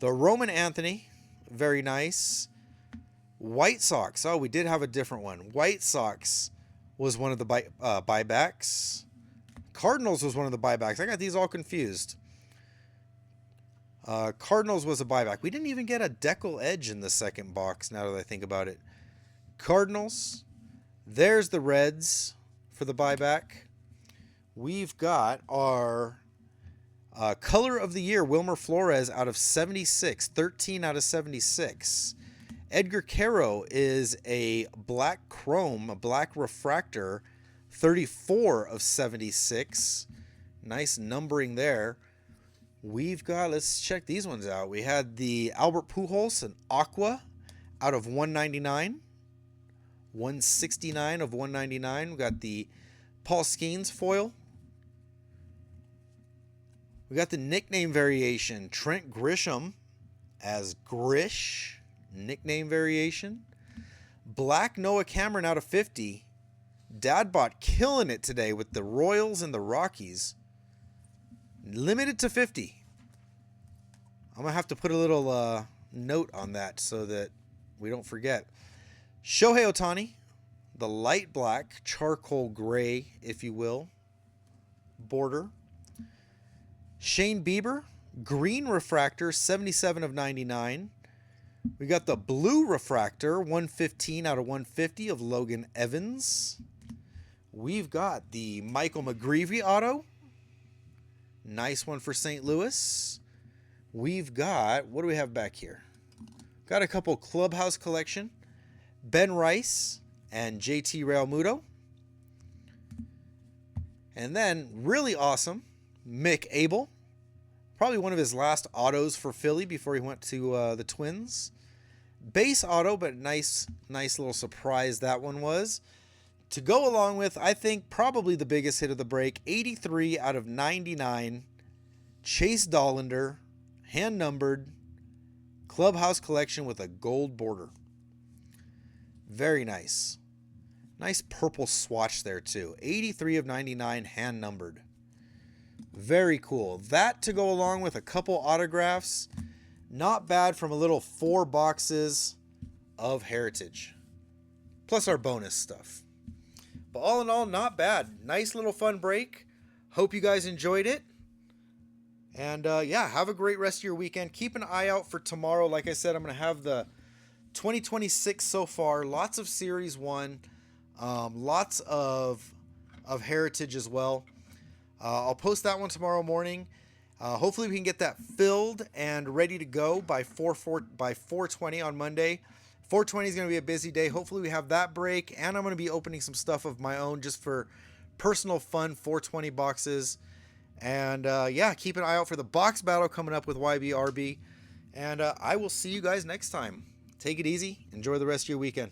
Roman Anthony. Very nice. White Sox. Oh, we did have a different one. White Sox was one of the buybacks. Cardinals was one of the buybacks. I got these all confused. Cardinals was a buyback. We didn't even get a decal edge in the second box, now that I think about it. Cardinals. There's the Reds for the buyback. We've got our color of the year, Wilmer Flores out of 76. 13 out of 76. Edgar Caro is a black chrome, a black refractor. 34 of 76. Nice numbering there. We've got, let's check these ones out. We had the Albert Pujols, an aqua out of 199. 169 of 199. We got the Paul Skeens foil. We got the nickname variation, Trent Grisham as Grish. Nickname variation. Black Noah Cameron out of 50. Dadbot killing it today with the Royals and the Rockies. Limited to 50. I'm going to have to put a little note on that so that we don't forget. Shohei Ohtani, the light black, charcoal gray, if you will, border. Shane Bieber, green refractor, 77 of 99. We got the blue refractor, 115 out of 150 of Logan Evans. We've got the Michael McGreevy auto. Nice one for St. Louis. We've got, what do we have back here? Got a couple Clubhouse collection. Ben Rice and JT Realmuto. And then, really awesome, Mick Abel. Probably one of his last autos for Philly before he went to the Twins. Base auto, but nice little surprise that one was. To go along with, I think, probably the biggest hit of the break, 83 out of 99, Chase Dollander, hand-numbered, Clubhouse collection with a gold border. Very nice. Nice purple swatch there, too. 83 of 99, hand-numbered. Very cool. That to go along with a couple autographs. Not bad from a little 4 boxes of Heritage. Plus our bonus stuff. But all in all, not bad. Nice little fun break. Hope you guys enjoyed it. And yeah, have a great rest of your weekend. Keep an eye out for tomorrow. Like I said, I'm going to have the 2026 so far. Lots of Series 1. Lots of Heritage as well. I'll post that one tomorrow morning. Hopefully we can get that filled and ready to go by 4:20 on Monday. 4:20 is going to be a busy day. Hopefully we have that break, and I'm going to be opening some stuff of my own just for personal fun, 420 boxes. And yeah, keep an eye out for the box battle coming up with YBRB. And I will see you guys next time. Take it easy. Enjoy the rest of your weekend.